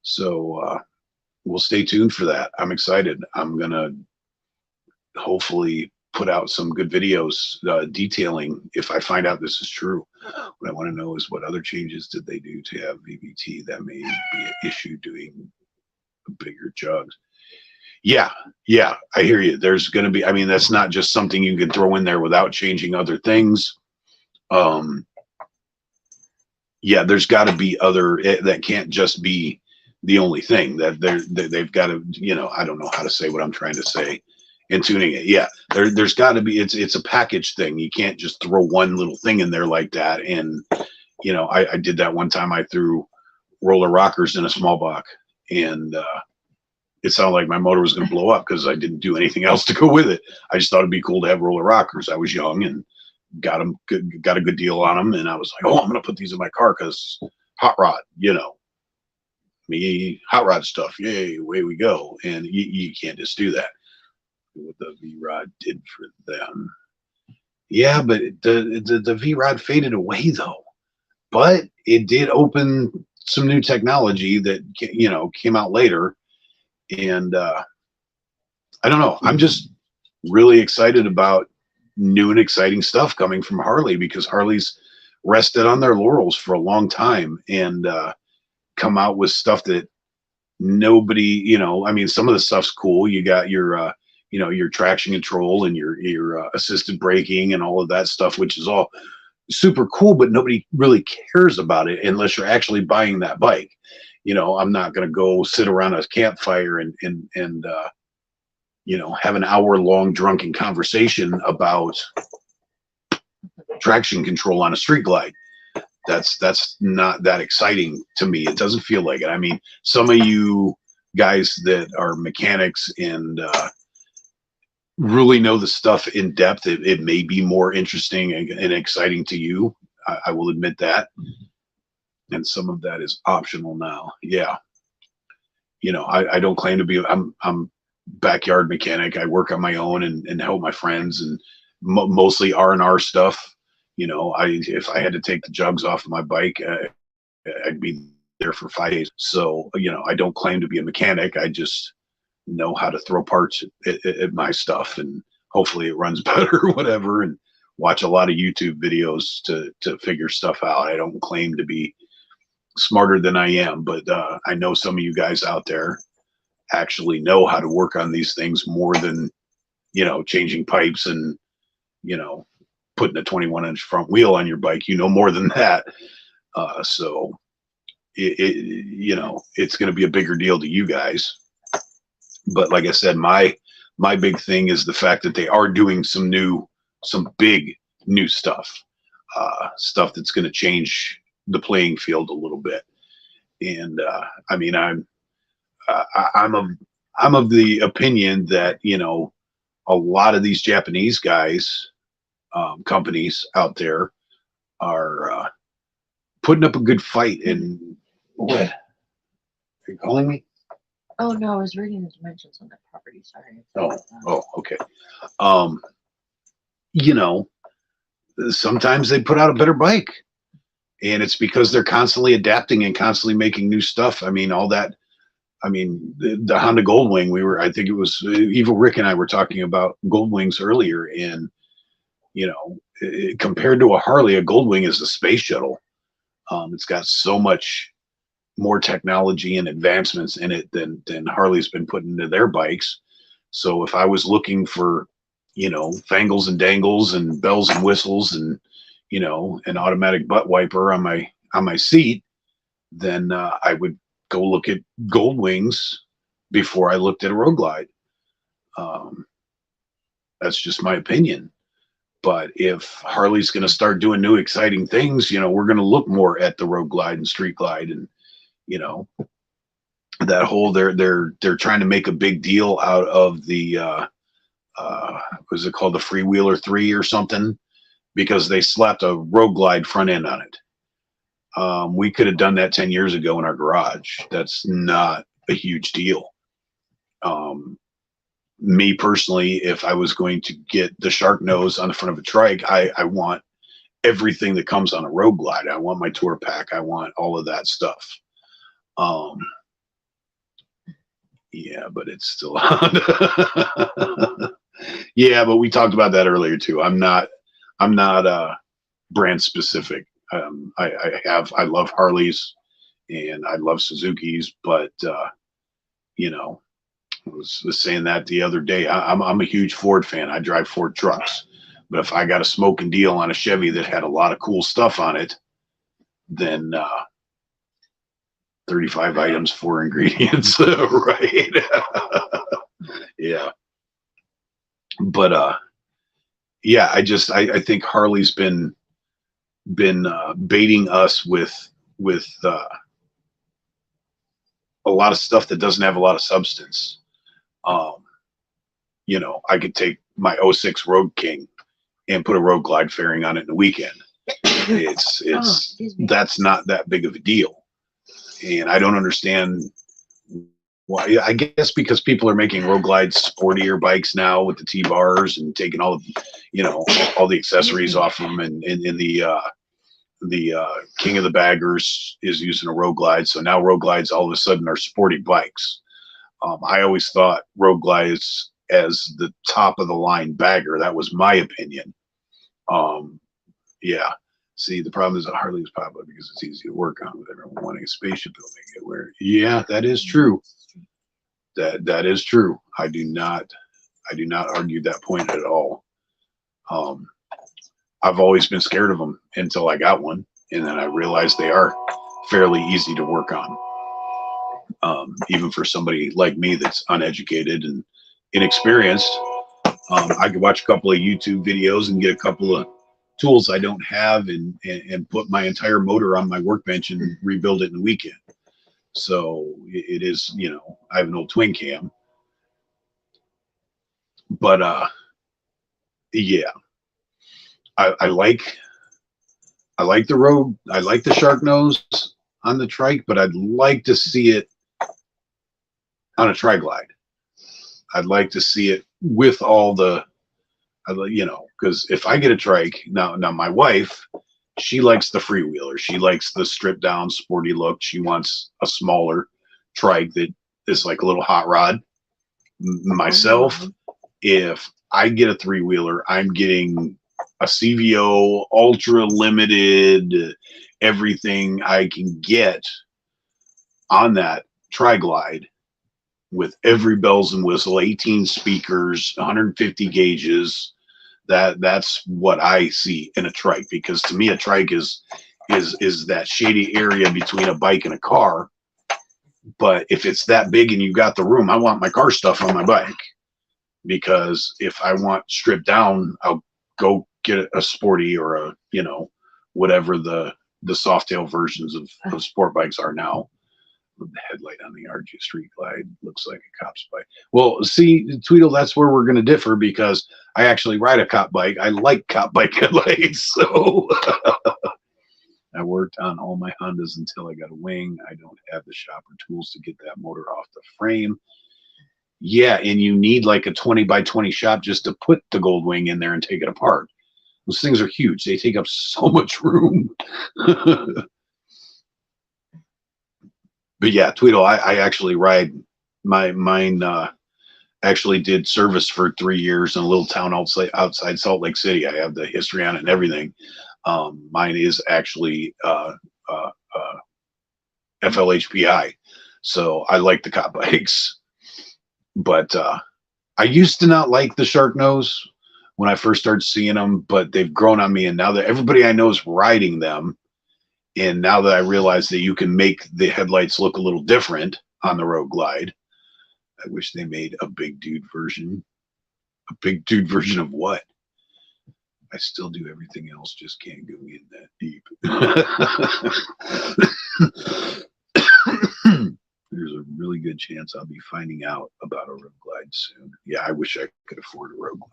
So we'll stay tuned for that. I'm excited. I'm gonna hopefully put out some good videos detailing if I find out this is true. What I want to know is what other changes did they do to have VVT that may be an issue doing bigger jugs. Yeah, I hear you. There's going to be, I mean, that's not just something you can throw in there without changing other things. Yeah, there's got to be other, that can't just be the only thing that they've got to, you know, I don't know how to say what I'm trying to say in tuning it. Yeah, there's got to be, it's a package thing. You can't just throw one little thing in there like that. And, you know, I did that one time. I threw roller rockers in a small block, and it sounded like my motor was going to blow up because I didn't do anything else to go with it. I just thought it'd be cool to have roller rockers. I was young and got a good deal on them, and I was like, oh, I'm going to put these in my car because hot rod, you know, me hot rod stuff. Yay, away we go. And you can't just do that. What the V-Rod did for them. Yeah, but the V-Rod faded away though. But it did open some new technology that, you know, came out later. And I don't know. I'm just really excited about new and exciting stuff coming from Harley, because Harley's rested on their laurels for a long time and come out with stuff that nobody, you know, I mean, some of the stuff's cool. You got your you know, your traction control and your assisted braking and all of that stuff, which is all super cool, but nobody really cares about it unless you're actually buying that bike. You know, I'm not going to go sit around a campfire and you know, have an hour-long drunken conversation about traction control on a street glide. That's not that exciting to me. It doesn't feel like it. I mean, some of you guys that are mechanics and really know the stuff in depth, it may be more interesting and exciting to you. I will admit that. And some of that is optional now. Yeah. You know, I don't claim to be, I'm backyard mechanic. I work on my own and help my friends, and mostly R&R stuff. You know, if I had to take the jugs off of my bike, I'd be there for 5 days. So, you know, I don't claim to be a mechanic. I just know how to throw parts at my stuff, and hopefully it runs better or whatever, and watch a lot of YouTube videos to figure stuff out. I don't claim to be smarter than I am, but I know some of you guys out there actually know how to work on these things more than, you know, changing pipes and, you know, putting a 21-inch front wheel on your bike. You know more than that. So you know, it's going to be a bigger deal to you guys. But like I said, my big thing is the fact that they are doing some big new stuff, stuff that's going to change the playing field a little bit. And I mean, I'm of the opinion that, you know, a lot of these Japanese guys, companies out there are putting up a good fight. And what? Are you calling me? Oh no, I was reading the dimensions on that property. Sorry. Oh, okay. You know, sometimes they put out a better bike, and it's because they're constantly adapting and constantly making new stuff. I mean, all that. I mean, the Honda Goldwing. I think it was Evil Rick and I were talking about Goldwings earlier, and you know, compared to a Harley, a Goldwing is a space shuttle. It's got so much more technology and advancements in it than Harley's been putting into their bikes. So if I was looking for, you know, fangles and dangles and bells and whistles and, you know, an automatic butt wiper on my seat, then I would go look at Goldwings before I looked at a Road Glide. That's just my opinion. But if Harley's going to start doing new exciting things, you know, we're going to look more at the Road Glide and Street Glide, and you know, that whole they're trying to make a big deal out of the was it called the Freewheeler 3 or something, because they slapped a Road Glide front end on it. We could have done that 10 years ago in our garage. That's not a huge deal. Me personally, if I was going to get the shark nose on the front of a trike, I want everything that comes on a Road Glide. I want my tour pack. I want all of that stuff. Yeah, but it's still yeah, but we talked about that earlier too. I'm not brand specific. I love Harleys and I love Suzuki's, but you know, I was saying that the other day. I'm a huge Ford fan. I drive Ford trucks, but if I got a smoking deal on a Chevy that had a lot of cool stuff on it, then 35 items, 4 ingredients, right? Yeah. But yeah, I think Harley's been baiting us with a lot of stuff that doesn't have a lot of substance. You know, I could take my 06 Road King and put a Road Glide fairing on it in a weekend. It's that's not that big of a deal. And I don't understand why. I guess because people are making Road Glides sportier bikes now with the T-bars and taking all of, you know, all the accessories off them, and the King of the Baggers is using a Road Glide, so now Road Glides all of a sudden are sporty bikes. I always thought Road Glides as the top of the line bagger. That was my opinion. Yeah. See, the problem is that Harley's popular because it's easy to work on, with everyone wanting a spaceship building it. Where, yeah, that is true. That is true. I do not argue that point at all. I've always been scared of them until I got one, and then I realized they are fairly easy to work on. Even for somebody like me that's uneducated and inexperienced, I could watch a couple of YouTube videos and get a couple of tools I don't have and put my entire motor on my workbench and rebuild it in a weekend. So it is, you know, I have an old twin cam, but yeah, I like the road. I like the shark nose on the trike, but I'd like to see it on a tri-glide. I'd like to see it with all the, you know, because if I get a trike now my wife, she likes the freewheeler. She likes the stripped down sporty look. She wants a smaller trike that is like a little hot rod. Myself, if I get a three-wheeler, I'm getting a CVO ultra limited, everything I can get on that tri-glide with every bells and whistle, 18 speakers, 150 gauges. That's what I see in a trike, because to me a trike is that shady area between a bike and a car. But if it's that big and you got the room, I want my car stuff on my bike, because if I want stripped down, I'll go get a sporty or a, you know, whatever the Softail versions of sport bikes are now. The headlight on the RG Street Glide looks like a cop's bike. Well, see, Tweedle, that's where we're going to differ, because I actually ride a cop bike. I like cop bike headlights. So I worked on all my Hondas until I got a wing. I don't have the shopper tools to get that motor off the frame. Yeah, and you need like a 20 by 20 shop just to put the gold wing in there and take it apart. Those things are huge. They take up so much room. But yeah, Tweedle, I actually ride mine actually did service for 3 years in a little town outside Salt Lake City. I have the history on it and everything. Mine is actually FLHPI. So I like the cop bikes. But I used to not like the shark nose when I first started seeing them, but they've grown on me. And now that everybody I know is riding them, and now that I realize that you can make the headlights look a little different on the Road Glide, I wish they made a big dude version. A big dude version of what? I still do everything else, just can't go in that deep. There's a really good chance I'll be finding out about a Road Glide soon. Yeah, I wish I could afford a Road Glide.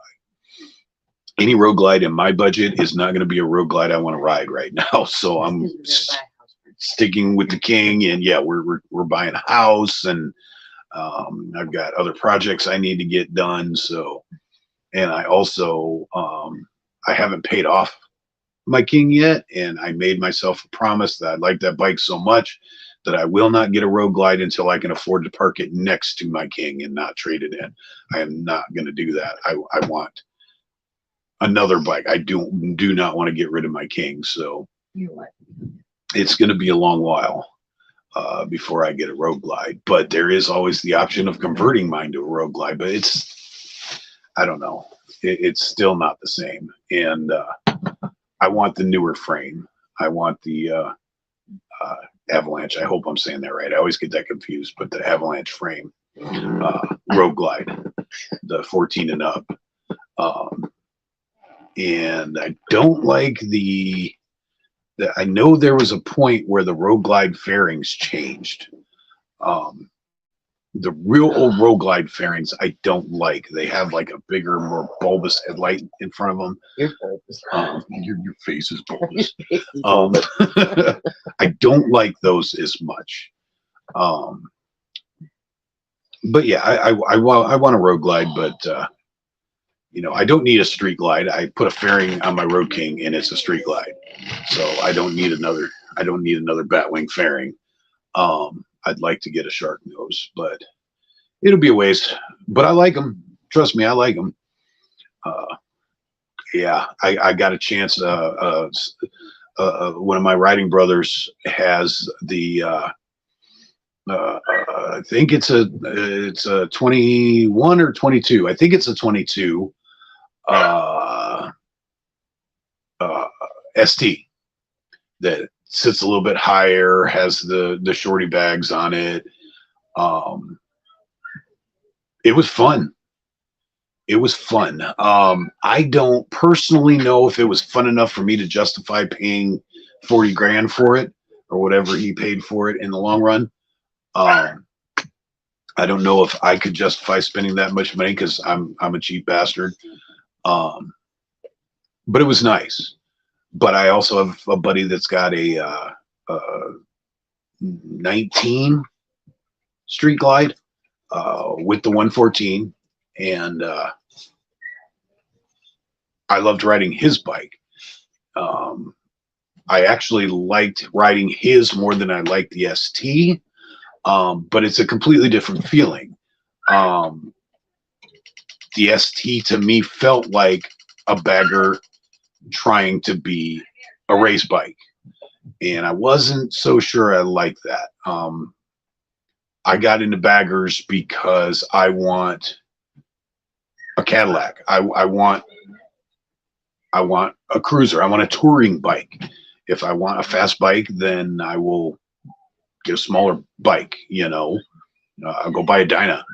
Any Road Glide in my budget is not going to be a Road Glide I want to ride right now. So I'm sticking with the King, and yeah, we're buying a house, and I've got other projects I need to get done. So, and I also I haven't paid off my King yet, and I made myself a promise that I like that bike so much that I will not get a Road Glide until I can afford to park it next to my King and not trade it in. I am not going to do that. I want another bike. I do not want to get rid of my King. So it's going to be a long while before I get a Road Glide. But there is always the option of converting mine to a Road Glide. But I don't know. It's still not the same. And I want the newer frame. I want the Avalanche. I hope I'm saying that right. I always get that confused. But the Avalanche frame Road Glide, the 14 and up. And I don't like I know there was a point where the Road Glide fairings changed. The real old Road Glide fairings I don't like. They have like a bigger, more bulbous headlight in front of them. Your bulbous. Your face is bulbous. I don't like those as much. But yeah, I want a Road Glide, but you know, I don't need a street glide. I put a fairing on my Road King, and it's a street glide, so I don't need another Batwing fairing. I'd like to get a shark nose, but it'll be a waste. But I like them. Trust me, I like them. Yeah, I got a chance. One of my riding brothers has the. I think it's a 21 or 22. I think it's a 22 ST that sits a little bit higher, has the shorty bags on it. It was fun. It was fun. I don't personally know if it was fun enough for me to justify paying 40 grand for it or whatever he paid for it in the long run. I don't know if I could justify spending that much money because I'm a cheap bastard. But it was nice. But I also have a buddy that's got a 19 Street Glide with the 114, and I loved riding his bike. I actually liked riding his more than I liked the ST. But it's a completely different feeling. The ST to me felt like a bagger trying to be a race bike, and I wasn't so sure I liked that. I got into baggers because I want a Cadillac. I want a cruiser. I want a touring bike. If I want a fast bike, then I will get a smaller bike, you know. I'll go buy a Dyna.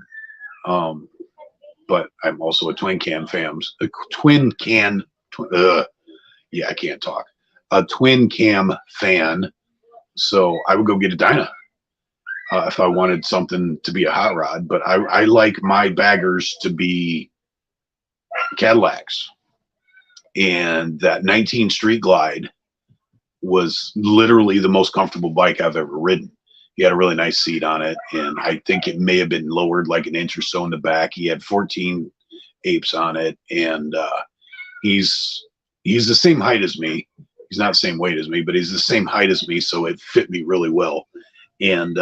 But I'm also a twin cam fan. I can't talk. A twin cam fan. So I would go get a Dyna if I wanted something to be a hot rod. But I like my baggers to be Cadillacs. And that 19 Street Glide was literally the most comfortable bike I've ever ridden. He had a really nice seat on it, and I think it may have been lowered like an inch or so in the back. He had 14 apes on it, and he's the same height as me. He's not the same weight as me, but he's the same height as me, so it fit me really well. And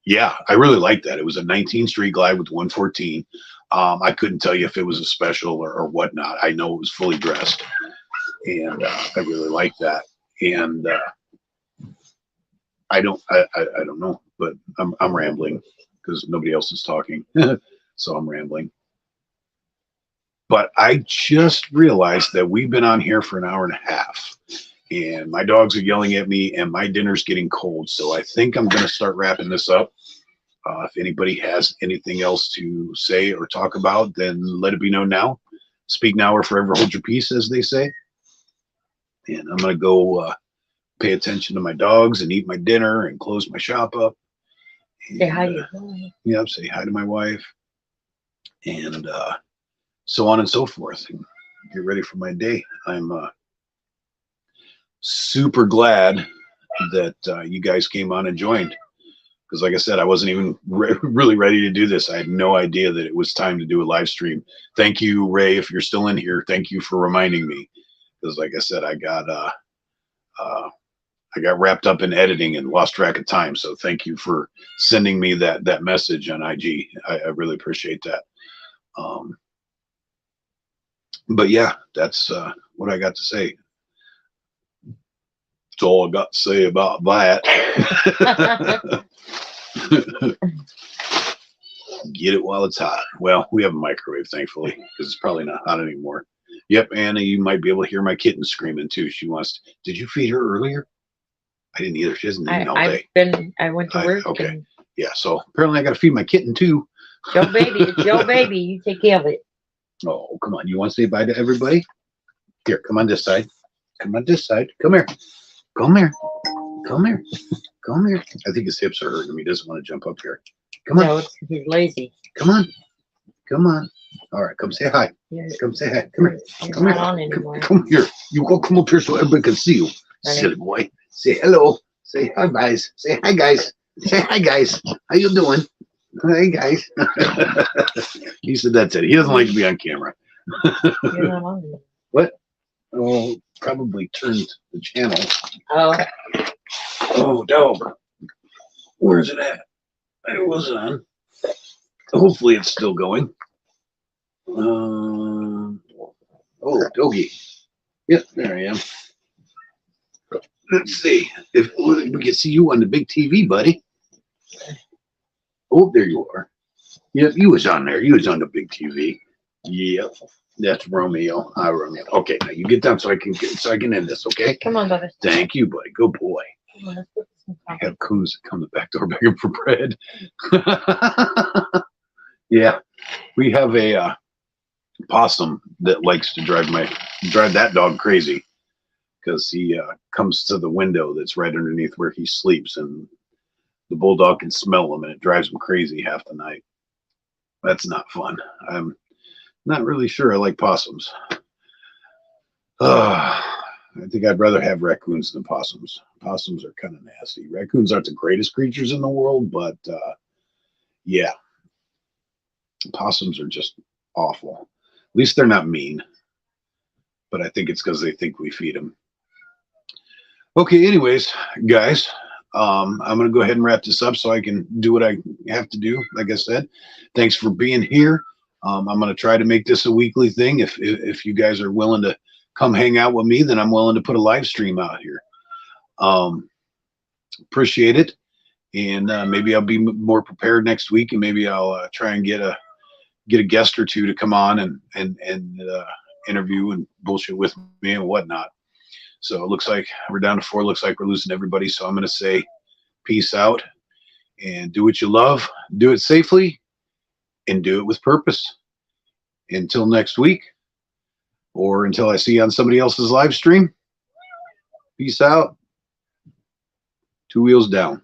yeah, I really liked that. It was a 19 Street Glide with 114. I couldn't tell you if it was a special or whatnot. I know it was fully dressed, and I really liked that. And I don't know, but I'm rambling because nobody else is talking, so I'm rambling. But I just realized that we've been on here for an hour and a half, and my dogs are yelling at me, and my dinner's getting cold. So I think I'm going to start wrapping this up. If anybody has anything else to say or talk about, then let it be known now. Speak now or forever hold your peace, as they say. And I'm going to go pay attention to my dogs and eat my dinner and close my shop up. Say hi to your wife. Yeah, say hi to my wife. And so on and so forth. And get ready for my day. I'm super glad that you guys came on and joined. Because like I said, I wasn't even really ready to do this. I had no idea that it was time to do a live stream. Thank you, Ray, if you're still in here. Thank you for reminding me. Because like I said, I got wrapped up in editing and lost track of time. So thank you for sending me that message on IG. I really appreciate that. But yeah, that's what I got to say. That's all I got to say about that. Get it while it's hot. Well, we have a microwave, thankfully, because it's probably not hot anymore. Yep, Anna, you might be able to hear my kitten screaming too. She wants to, did you feed her earlier? I didn't either. She hasn't eaten all day. I went to work. Okay. Yeah, so apparently I got to feed my kitten too. Your baby, it's your baby. You take care of it. Oh, come on. You want to say bye to everybody? Here, come on this side. Come on this side. Come here. Come here. Come here. Come here. I think his hips are hurting him. He doesn't want to jump up here. Come on. No, he's lazy. Come on. Come on. All right, come say hi. Yes. Come say hi. Come here. You're Come not here. on anymore. Come here. You go come up here so everybody can see you. Okay. Silly boy. Say hello. Say hi, guys. Say hi, guys. Say hi, guys. How you doing? Hi, guys. He said that's it. He doesn't like to be on camera. You're not on anymore. What? Oh, probably turned the channel. Oh, Oh, dog. Where's it at? It was on. Hopefully it's still going. Oh, doggy. Yep, there I am. Let's see if we can see you on the big TV, buddy. Oh, there you are. Yep, you was on there. You was on the big TV. Yep, that's Romeo. Hi, Romeo. Okay, now you get down so I can end this. Okay. come on, brother. Thank you, buddy. Good boy. Come on, let's put some I coffee. have coons that come to the back door begging for bread. Yeah, we have a possum that likes to drive that dog crazy because he comes to the window that's right underneath where he sleeps, and the bulldog can smell him, and it drives him crazy half the night. That's not fun. I'm not really sure I like possums. I think I'd rather have raccoons than possums. Possums are kind of nasty. Raccoons aren't the greatest creatures in the world, but yeah, possums are just awful. At least they're not mean, but I think it's because they think we feed them. Okay, anyways, guys, I'm going to go ahead and wrap this up so I can do what I have to do. Like I said, thanks for being here. I'm going to try to make this a weekly thing. If you guys are willing to come hang out with me, then I'm willing to put a live stream out here. Appreciate it. And maybe I'll be more prepared next week, and maybe I'll try and get a guest or two to come on and interview and bullshit with me and whatnot. So it looks like we're down to 4. Looks like we're losing everybody. So I'm going to say peace out, and do what you love, do it safely, and do it with purpose. Until next week, or until I see you on somebody else's live stream, peace out. 2 wheels down.